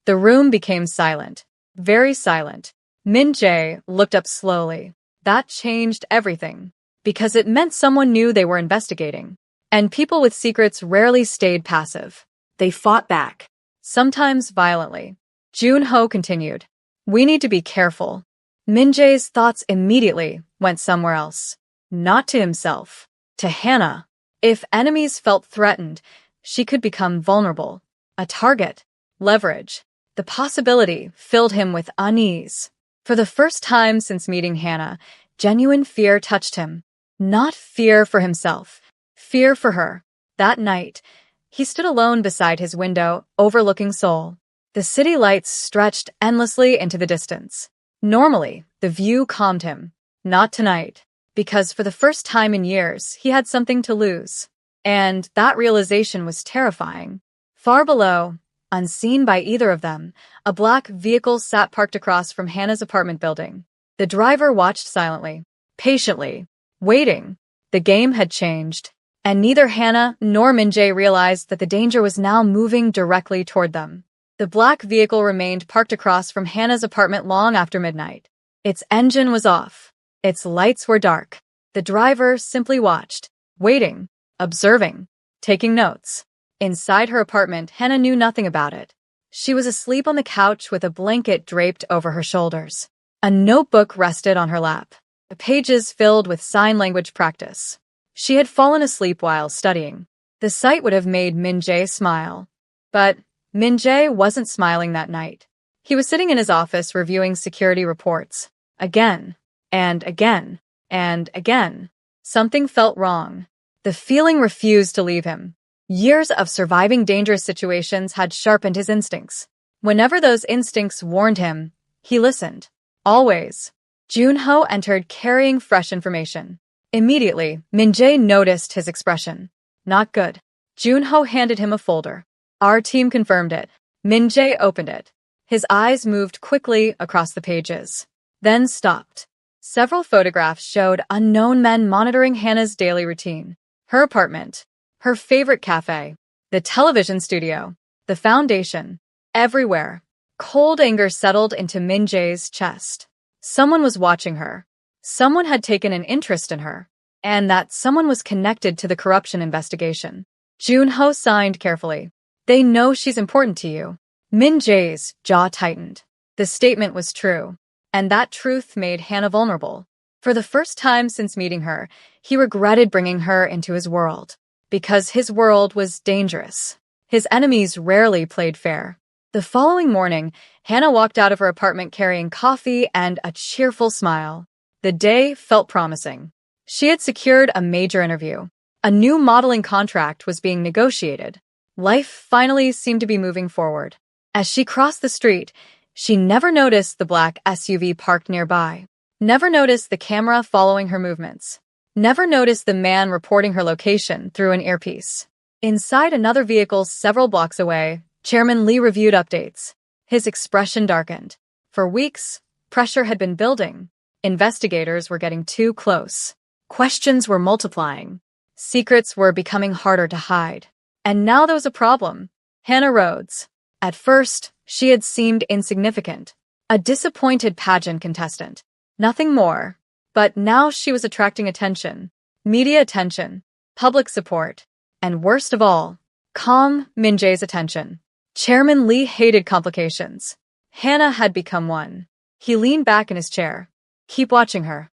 The room became silent. Very silent. Min-jae looked up slowly. That changed everything. Because it meant someone knew they were investigating. And people with secrets rarely stayed passive. They fought back. Sometimes violently. Junho continued. We need to be careful. Min-jae's thoughts immediately went somewhere else. Not to himself. To Hannah. If enemies felt threatened, she could become vulnerable. A target. Leverage. The possibility filled him with unease. For the first time since meeting Hannah, genuine fear touched him. Not fear for himself. Fear for her. That night, he stood alone beside his window, overlooking Seoul. The city lights stretched endlessly into the distance. Normally, the view calmed him. Not tonight. Because for the first time in years, he had something to lose. And that realization was terrifying. Far below, unseen by either of them, a black vehicle sat parked across from Hannah's apartment building. The driver watched silently, patiently, waiting. The game had changed, and neither Hannah nor Min-jae realized that the danger was now moving directly toward them. The black vehicle remained parked across from Hannah's apartment long after midnight. Its engine was off. Its lights were dark. The driver simply watched, waiting, observing, taking notes. Inside her apartment, Hannah knew nothing about it. She was asleep on the couch with a blanket draped over her shoulders. A notebook rested on her lap, the pages filled with sign language practice. She had fallen asleep while studying. The sight would have made Min-jae smile. But Min-jae wasn't smiling that night. He was sitting in his office reviewing security reports. Again, and again, and again. Something felt wrong. The feeling refused to leave him. Years of surviving dangerous situations had sharpened his instincts. Whenever those instincts warned him, he listened. Always. Junho entered carrying fresh information. Immediately, Min-jae noticed his expression. Not good. Junho handed him a folder. Our team confirmed it. Min-jae opened it. His eyes moved quickly across the pages, then stopped. Several photographs showed unknown men monitoring Hannah's daily routine. Her apartment, her favorite cafe, the television studio, the foundation. Everywhere. Cold anger settled into Min-jae's chest. Someone was watching her. Someone had taken an interest in her. And that someone was connected to the corruption investigation. Junho signed carefully. They know she's important to you. Min-jae's jaw tightened. The statement was true. And that truth made Hannah vulnerable. For the first time since meeting her, he regretted bringing her into his world. Because his world was dangerous. His enemies rarely played fair. The following morning, Hannah walked out of her apartment carrying coffee and a cheerful smile. The day felt promising. She had secured a major interview. A new modeling contract was being negotiated. Life finally seemed to be moving forward. As she crossed the street, she never noticed the black SUV parked nearby. Never noticed the camera following her movements. Never noticed the man reporting her location through an earpiece. Inside another vehicle several blocks away, Chairman Lee reviewed updates. His expression darkened. For weeks, pressure had been building. Investigators were getting too close. Questions were multiplying. Secrets were becoming harder to hide. And now there was a problem. Hannah Rhodes. At first, she had seemed insignificant. A disappointed pageant contestant. Nothing more. But now she was attracting attention. Media attention. Public support. And worst of all, calm Min-jae's attention. Chairman Lee hated complications. Hannah had become one. He leaned back in his chair. Keep watching her.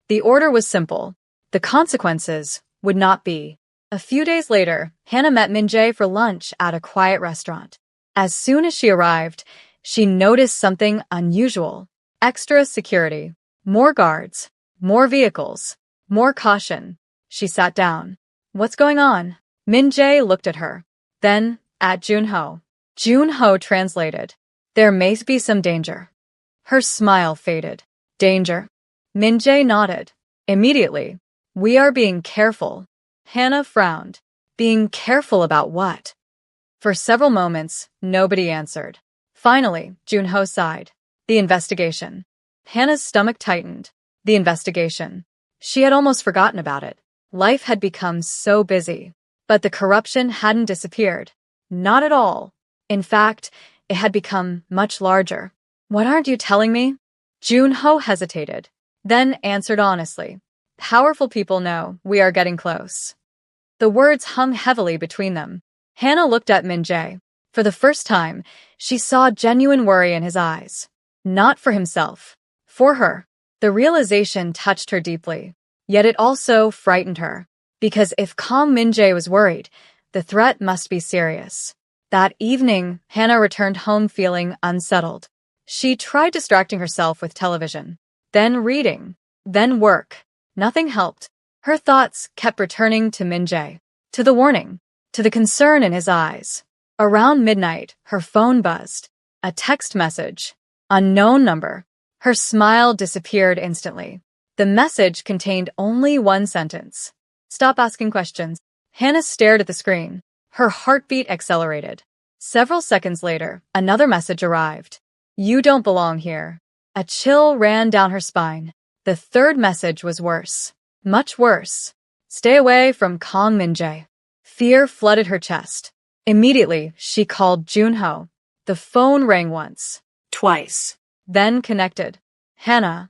The order was simple. The consequences would not be. A few days later, Hannah met Min-jae for lunch at a quiet restaurant. As soon as she arrived, she noticed something unusual. Extra security, more guards, more vehicles, more caution. She sat down. What's going on? Min-jae looked at her. Then, at Junho. Junho translated. There may be some danger. Her smile faded. Danger? Min-jae nodded. Immediately. We are being careful. Hannah frowned. Being careful about what? For several moments, nobody answered. Finally, Junho sighed. The investigation. Hannah's stomach tightened. The investigation. She had almost forgotten about it. Life had become so busy. But the corruption hadn't disappeared. Not at all. In fact, it had become much larger. What aren't you telling me? Junho hesitated, then answered honestly. Powerful people know we are getting close. The words hung heavily between them. Hannah looked at Min-jae. For the first time, she saw genuine worry in his eyes. Not for himself. For her. The realization touched her deeply. Yet it also frightened her. Because if Kang Min-jae was worried, the threat must be serious. That evening, Hannah returned home feeling unsettled. She tried distracting herself with television, then reading, then work. Nothing helped. Her thoughts kept returning to Min-jae, to the warning, to the concern in his eyes. Around midnight, her phone buzzed. A text message. Unknown number. Her smile disappeared instantly. The message contained only one sentence. Stop asking questions. Hannah stared at the screen. Her heartbeat accelerated. Several seconds later, another message arrived. You don't belong here. A chill ran down her spine. The third message was worse. Much worse. Stay away from Kang Min-jae. Fear flooded her chest. Immediately, she called Junho. The phone rang once. Twice. Then connected. Hannah.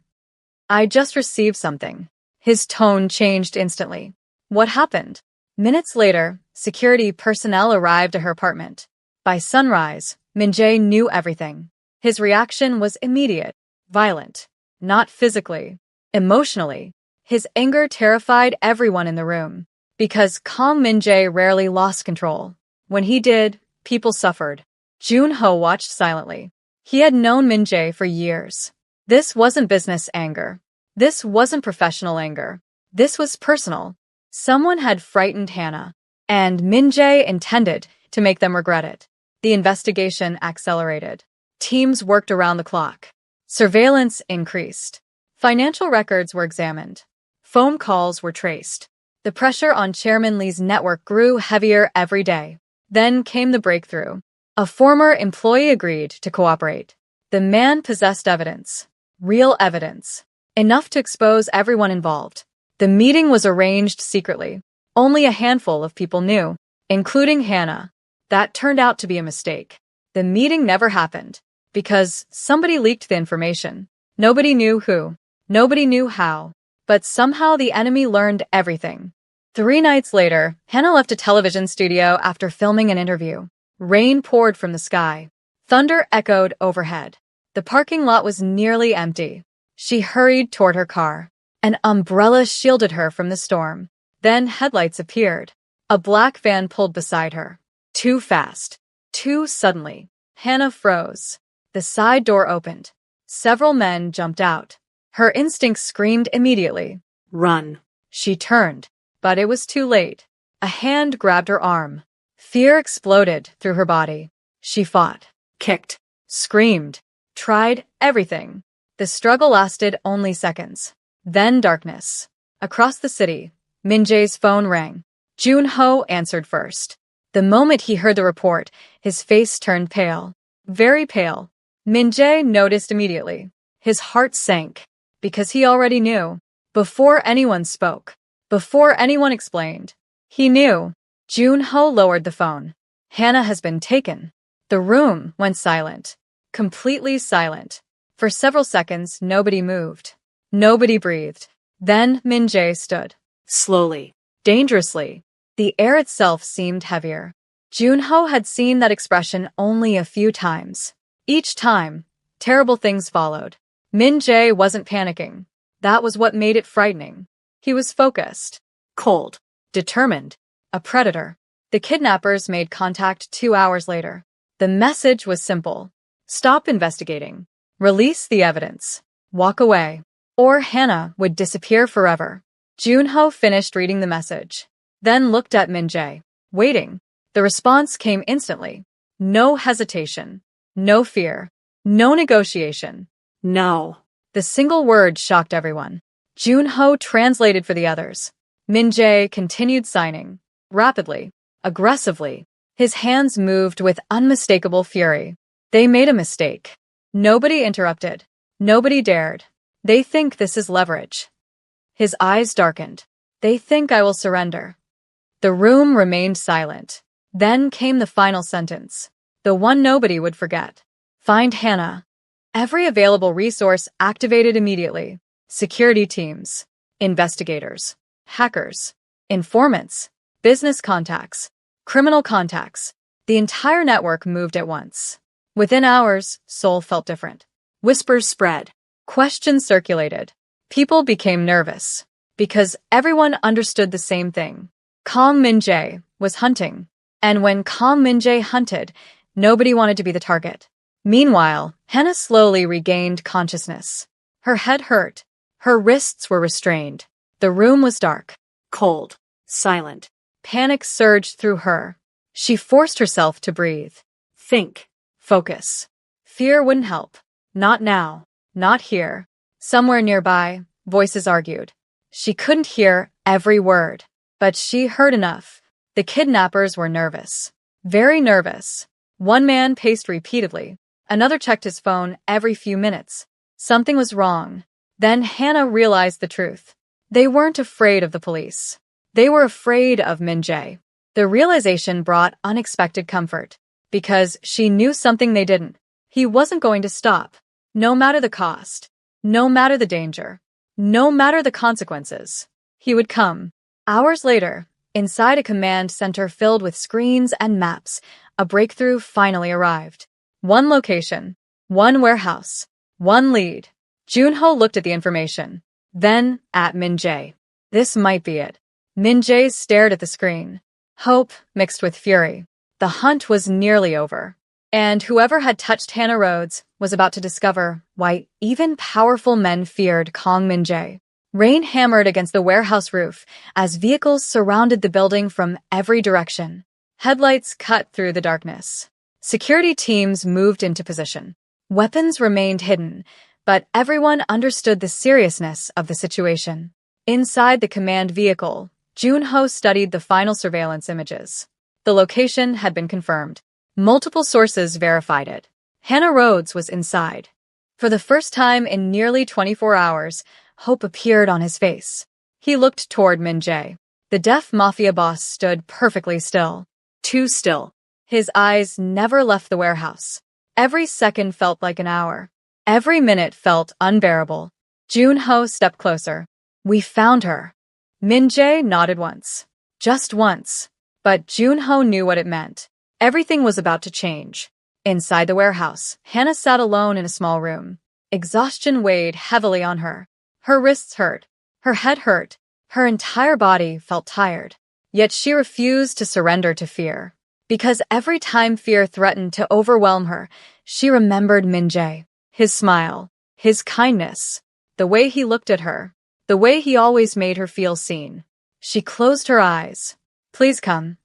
I just received something. His tone changed instantly. What happened? Minutes later, security personnel arrived at her apartment. By sunrise, Min-jae knew everything. His reaction was immediate, violent, not physically, emotionally. His anger terrified everyone in the room. Because Kang Min-jae rarely lost control. When he did, people suffered. Junho watched silently. He had known Min-jae for years. This wasn't business anger. This wasn't professional anger. This was personal. Someone had frightened Hannah, and Min-jae intended to make them regret it. The investigation accelerated. Teams worked around the clock. Surveillance increased. Financial records were examined. Phone calls were traced. The pressure on Chairman Lee's network grew heavier every day. Then came the breakthrough. A former employee agreed to cooperate. The man possessed evidence. Real evidence. Enough to expose everyone involved. The meeting was arranged secretly. Only a handful of people knew, including Hannah. That turned out to be a mistake. The meeting never happened. Because somebody leaked the information. Nobody knew who. Nobody knew how. But somehow the enemy learned everything. 3 nights later, Hannah left a television studio after filming an interview. Rain poured from the sky. Thunder echoed overhead. The parking lot was nearly empty. She hurried toward her car. An umbrella shielded her from the storm. Then headlights appeared. A black van pulled beside her. Too fast. Too suddenly. Hannah froze. The side door opened. Several men jumped out. Her instincts screamed immediately. Run. She turned, but it was too late. A hand grabbed her arm. Fear exploded through her body. She fought, Kicked. screamed, tried everything. The struggle lasted only seconds. Then darkness. Across the city, Min-jae's phone rang. Junho answered first. The moment he heard the report, his face turned pale. Very pale. Min-jae noticed immediately. His heart sank. Because he already knew. Before anyone spoke. Before anyone explained. He knew. Junho lowered the phone. Hannah has been taken. The room went silent. Completely silent. For several seconds, nobody moved. Nobody breathed. Then Min-jae stood. Slowly. Dangerously. The air itself seemed heavier. Junho had seen that expression only a few times. Each time, terrible things followed. Min-jae wasn't panicking. That was what made it frightening. He was focused, Cold. determined, a predator. The kidnappers made contact 2 hours later. The message was simple. Stop investigating. Release the evidence. Walk away. Or Hannah would disappear forever. Junho finished reading the message, then looked at Min-jae, waiting. The response came instantly. No hesitation. No fear. No negotiation. No. The single word shocked everyone. Junho translated for the others. Min-jae continued signing, rapidly, aggressively. His hands moved with unmistakable fury. They made a mistake. Nobody interrupted. Nobody dared. They think this is leverage. His eyes darkened. They think I will surrender. The room remained silent. Then came the final sentence. The one nobody would forget. Find Hannah. Every available resource activated immediately. Security teams, investigators, hackers, informants, business contacts, criminal contacts. The entire network moved at once. Within hours, Seoul felt different. Whispers spread. Questions circulated. People became nervous because everyone understood the same thing. Kang Min-jae was hunting, and when Kang Min-jae hunted, nobody wanted to be the target. Meanwhile, Hannah slowly regained consciousness. Her head hurt. Her wrists were restrained. The room was dark. Cold. Silent. Panic surged through her. She forced herself to breathe. Think. Focus. Fear wouldn't help. Not now. Not here. Somewhere nearby, voices argued. She couldn't hear every word, but she heard enough. The kidnappers were nervous. Very nervous. One man paced repeatedly. Another checked his phone every few minutes. Something was wrong. Then Hannah realized the truth. They weren't afraid of the police. They were afraid of Min-jae. The realization brought unexpected comfort, because she knew something they didn't. He wasn't going to stop, no matter the cost, no matter the danger, no matter the consequences. He would come. Hours later, inside a command center filled with screens and maps, a breakthrough finally arrived. One location, one warehouse, one lead. Junho looked at the information, then at Min-jae. This might be it. Min-jae stared at the screen. Hope mixed with fury. The hunt was nearly over, and whoever had touched Hannah Rhodes was about to discover why even powerful men feared Kang Min-jae. Rain hammered against the warehouse roof as vehicles surrounded the building from every direction. Headlights cut through the darkness. Security teams moved into position. Weapons remained hidden, but everyone understood the seriousness of the situation. Inside the command vehicle, Junho studied the final surveillance images. The location had been confirmed. Multiple sources verified it. Hannah Rhodes was inside. For the first time in nearly 24 hours, hope appeared on his face. He looked toward Min-jae. The deaf Mafia boss stood perfectly still. Too still. His eyes never left the warehouse. Every second felt like an hour. Every minute felt unbearable. Junho stepped closer. We found her. Min-jae nodded once. Just once. But Junho knew what it meant. Everything was about to change. Inside the warehouse, Hannah sat alone in a small room. Exhaustion weighed heavily on her. Her wrists hurt. Her head hurt. Her entire body felt tired. Yet she refused to surrender to fear. Because every time fear threatened to overwhelm her, she remembered Min-jae. His smile. His kindness. The way he looked at her. The way he always made her feel seen. She closed her eyes. Please come.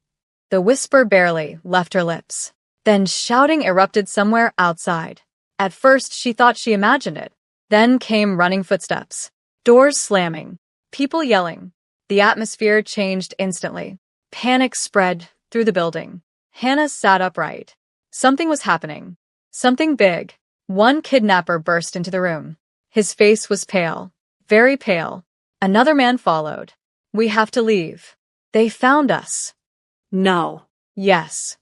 The whisper barely left her lips. Then shouting erupted somewhere outside. At first, she thought she imagined it. Then came running footsteps. Doors slamming. People yelling. The atmosphere changed instantly. Panic spread through the building. Hannah sat upright. Something was happening. Something big. One kidnapper burst into the room. His face was pale. Very pale. Another man followed. We have to leave. They found us. No. Yes.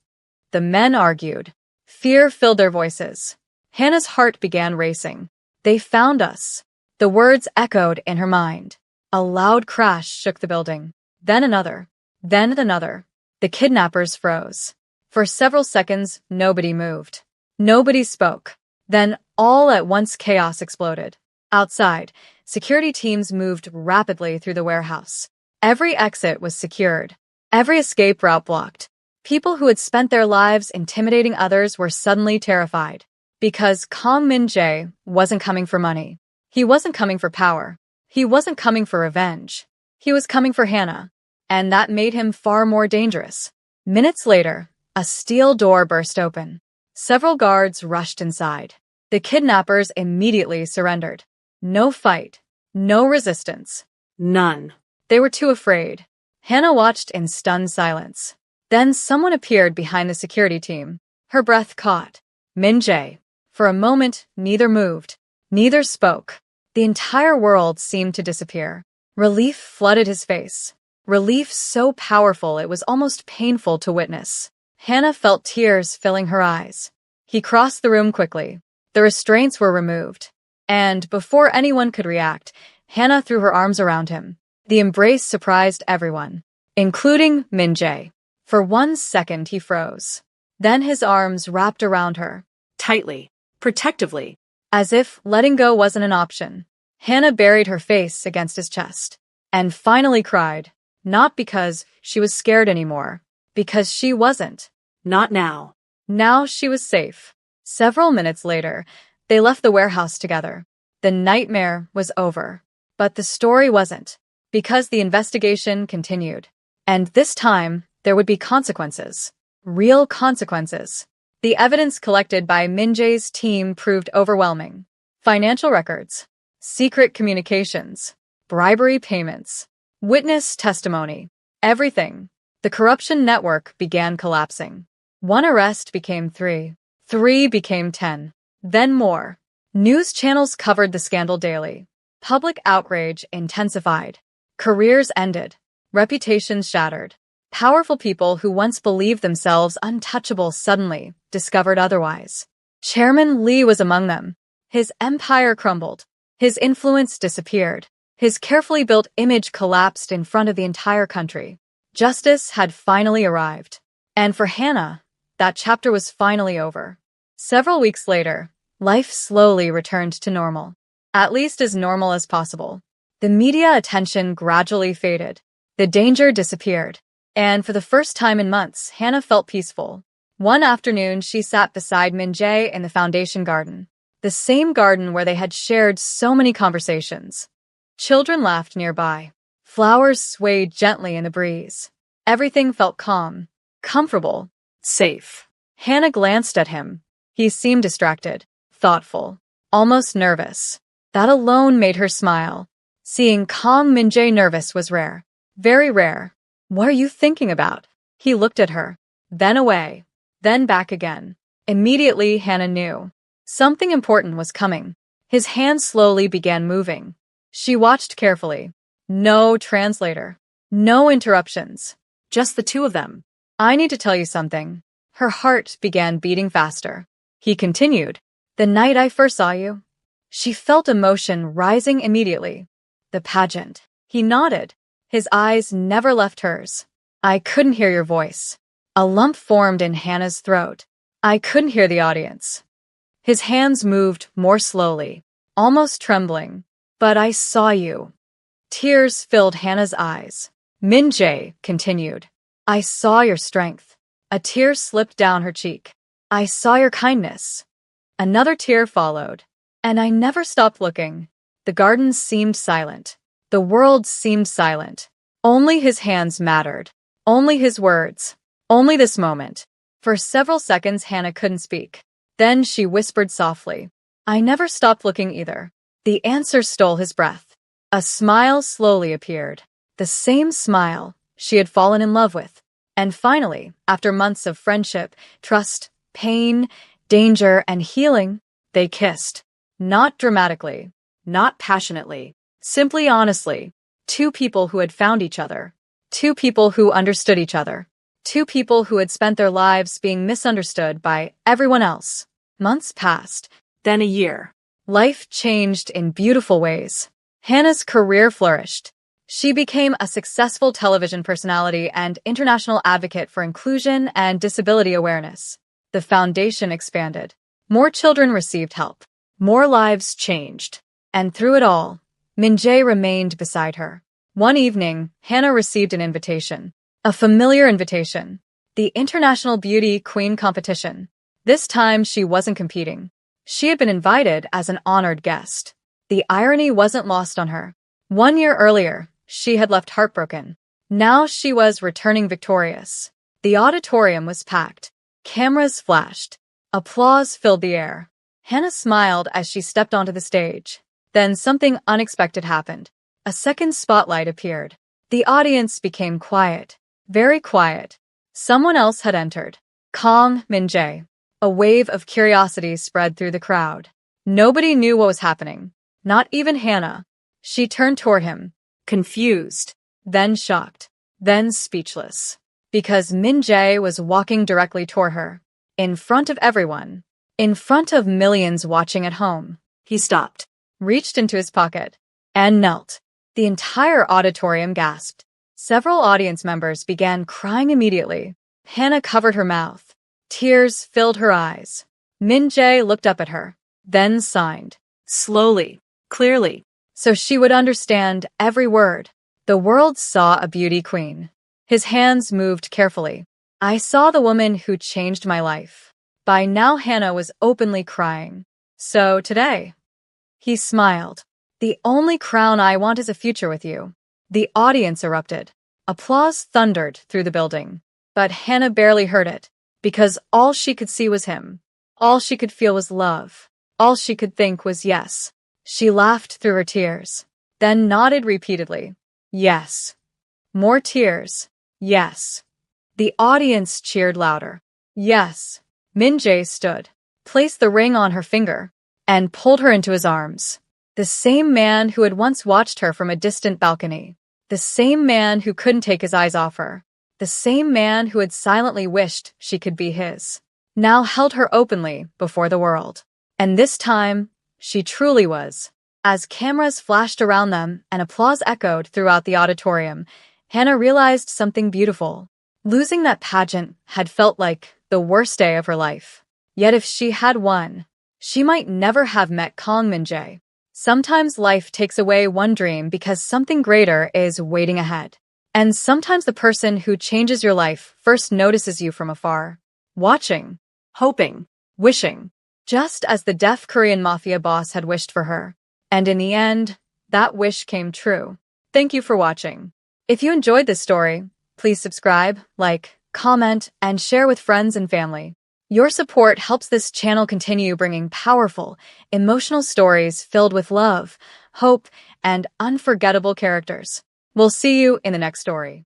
The men argued. Fear filled their voices. Hannah's heart began racing. They found us. The words echoed in her mind. A loud crash shook the building. Then another. Then another. The kidnappers froze. For several seconds, nobody moved. Nobody spoke. Then, all at once, chaos exploded. Outside, security teams moved rapidly through the warehouse. Every exit was secured, every escape route blocked. People who had spent their lives intimidating others were suddenly terrified. Because Kang Min-jae wasn't coming for money. He wasn't coming for power. He wasn't coming for revenge. He was coming for Hannah. And that made him far more dangerous. Minutes later, a steel door burst open. Several guards rushed inside. The kidnappers immediately surrendered. No fight. No resistance. None. They were too afraid. Hannah watched in stunned silence. Then someone appeared behind the security team. Her breath caught. Min-jae. For a moment, neither moved. Neither spoke. The entire world seemed to disappear. Relief flooded his face. Relief so powerful it was almost painful to witness. Hannah felt tears filling her eyes. He crossed the room quickly. The restraints were removed. And before anyone could react, Hannah threw her arms around him. The embrace surprised everyone, including Min-jae. For 1 second he froze. Then his arms wrapped around her. Tightly. Protectively. As if letting go wasn't an option. Hannah buried her face against his chest. And finally cried. Not because she was scared anymore. Because she wasn't. Not now. Now she was safe. Several minutes later, they left the warehouse together. The nightmare was over. But the story wasn't. Because the investigation continued. And this time, there would be consequences. Real consequences. The evidence collected by Min-jae's team proved overwhelming. Financial records, secret communications, bribery payments, witness testimony, everything. The corruption network began collapsing. 1 arrest became 3. 3 became 10. Then more. News channels covered the scandal daily. Public outrage intensified. Careers ended. Reputations shattered. Powerful people who once believed themselves untouchable suddenly discovered otherwise. Chairman Lee was among them. His empire crumbled. His influence disappeared. His carefully built image collapsed in front of the entire country. Justice had finally arrived. And for Hannah, that chapter was finally over. Several weeks later, life slowly returned to normal. At least as normal as possible. The media attention gradually faded. The danger disappeared. And for the first time in months, Hannah felt peaceful. One afternoon, she sat beside Min-jae in the foundation garden. The same garden where they had shared so many conversations. Children laughed nearby. Flowers swayed gently in the breeze. Everything felt calm, comfortable, safe. Hannah glanced at him. He seemed distracted, thoughtful, almost nervous. That alone made her smile. Seeing Kang Min-jae nervous was rare. Very rare. What are you thinking about? He looked at her, then away, then back again. Immediately, Hannah knew. Something important was coming. His hands slowly began moving. She watched carefully. No translator. No interruptions. Just the two of them. I need to tell you something. Her heart began beating faster. He continued. The night I first saw you. She felt emotion rising immediately. The pageant. He nodded. His eyes never left hers. I couldn't hear your voice. A lump formed in Hannah's throat. I couldn't hear the audience. His hands moved more slowly, almost trembling. But I saw you. Tears filled Hannah's eyes. Min-jae continued. I saw your strength. A tear slipped down her cheek. I saw your kindness. Another tear followed. And I never stopped looking. The garden seemed silent. The world seemed silent. Only his hands mattered. Only his words. Only this moment. For several seconds, Hannah couldn't speak. Then she whispered softly. I never stopped looking either. The answer stole his breath. A smile slowly appeared. The same smile she had fallen in love with. And finally, after months of friendship, trust, pain, danger, and healing, they kissed. Not dramatically. Not passionately. Simply honestly. 2 people who had found each other. 2 people who understood each other. 2 people who had spent their lives being misunderstood by everyone else. Months passed. Then a year. Life changed in beautiful ways. Hannah's career flourished. She became a successful television personality and international advocate for inclusion and disability awareness. The foundation expanded. More children received help. More lives changed. And through it all, Min-jae remained beside her. One evening, Hannah received an invitation. A familiar invitation. The International Beauty Queen Competition. This time she wasn't competing. She had been invited as an honored guest. The irony wasn't lost on her. 1 year earlier, she had left heartbroken. Now she was returning victorious. The auditorium was packed. Cameras flashed. Applause filled the air. Hannah smiled as she stepped onto the stage. Then something unexpected happened. A second spotlight appeared. The audience became quiet. Very quiet. Someone else had entered. Kang Min-jae. A wave of curiosity spread through the crowd. Nobody knew what was happening. Not even Hannah. She turned toward him, confused, then shocked, then speechless. Because Min-jae was walking directly toward her. In front of everyone. In front of millions watching at home. He stopped, Reached into his pocket, and knelt. The entire auditorium gasped. Several audience members began crying immediately. Hannah covered her mouth. Tears filled her eyes. Min-jae looked up at her, then signed. slowly, clearly. So she would understand every word. The world saw a beauty queen. His hands moved carefully. I saw the woman who changed my life. By now Hannah was openly crying. So today, he smiled. The only crown I want is a future with you. The audience erupted. Applause thundered through the building. But Hannah barely heard it, because all she could see was him. All she could feel was love. All she could think was yes. She laughed through her tears, then nodded repeatedly. Yes. More tears. Yes. The audience cheered louder. Yes. Min-jae stood, placed the ring on her finger, and pulled her into his arms. The same man who had once watched her from a distant balcony. The same man who couldn't take his eyes off her. The same man who had silently wished she could be his. Now held her openly before the world. And this time, she truly was. As cameras flashed around them and applause echoed throughout the auditorium, Hannah realized something beautiful. Losing that pageant had felt like the worst day of her life. Yet if she had won, she might never have met Kang Min-jae. Sometimes life takes away one dream because something greater is waiting ahead. And sometimes the person who changes your life first notices you from afar. Watching, hoping, wishing. Just as the deaf Korean Mafia boss had wished for her. And in the end, that wish came true. Thank you for watching. If you enjoyed this story, please subscribe, like, comment, and share with friends and family. Your support helps this channel continue bringing powerful, emotional stories filled with love, hope, and unforgettable characters. We'll see you in the next story.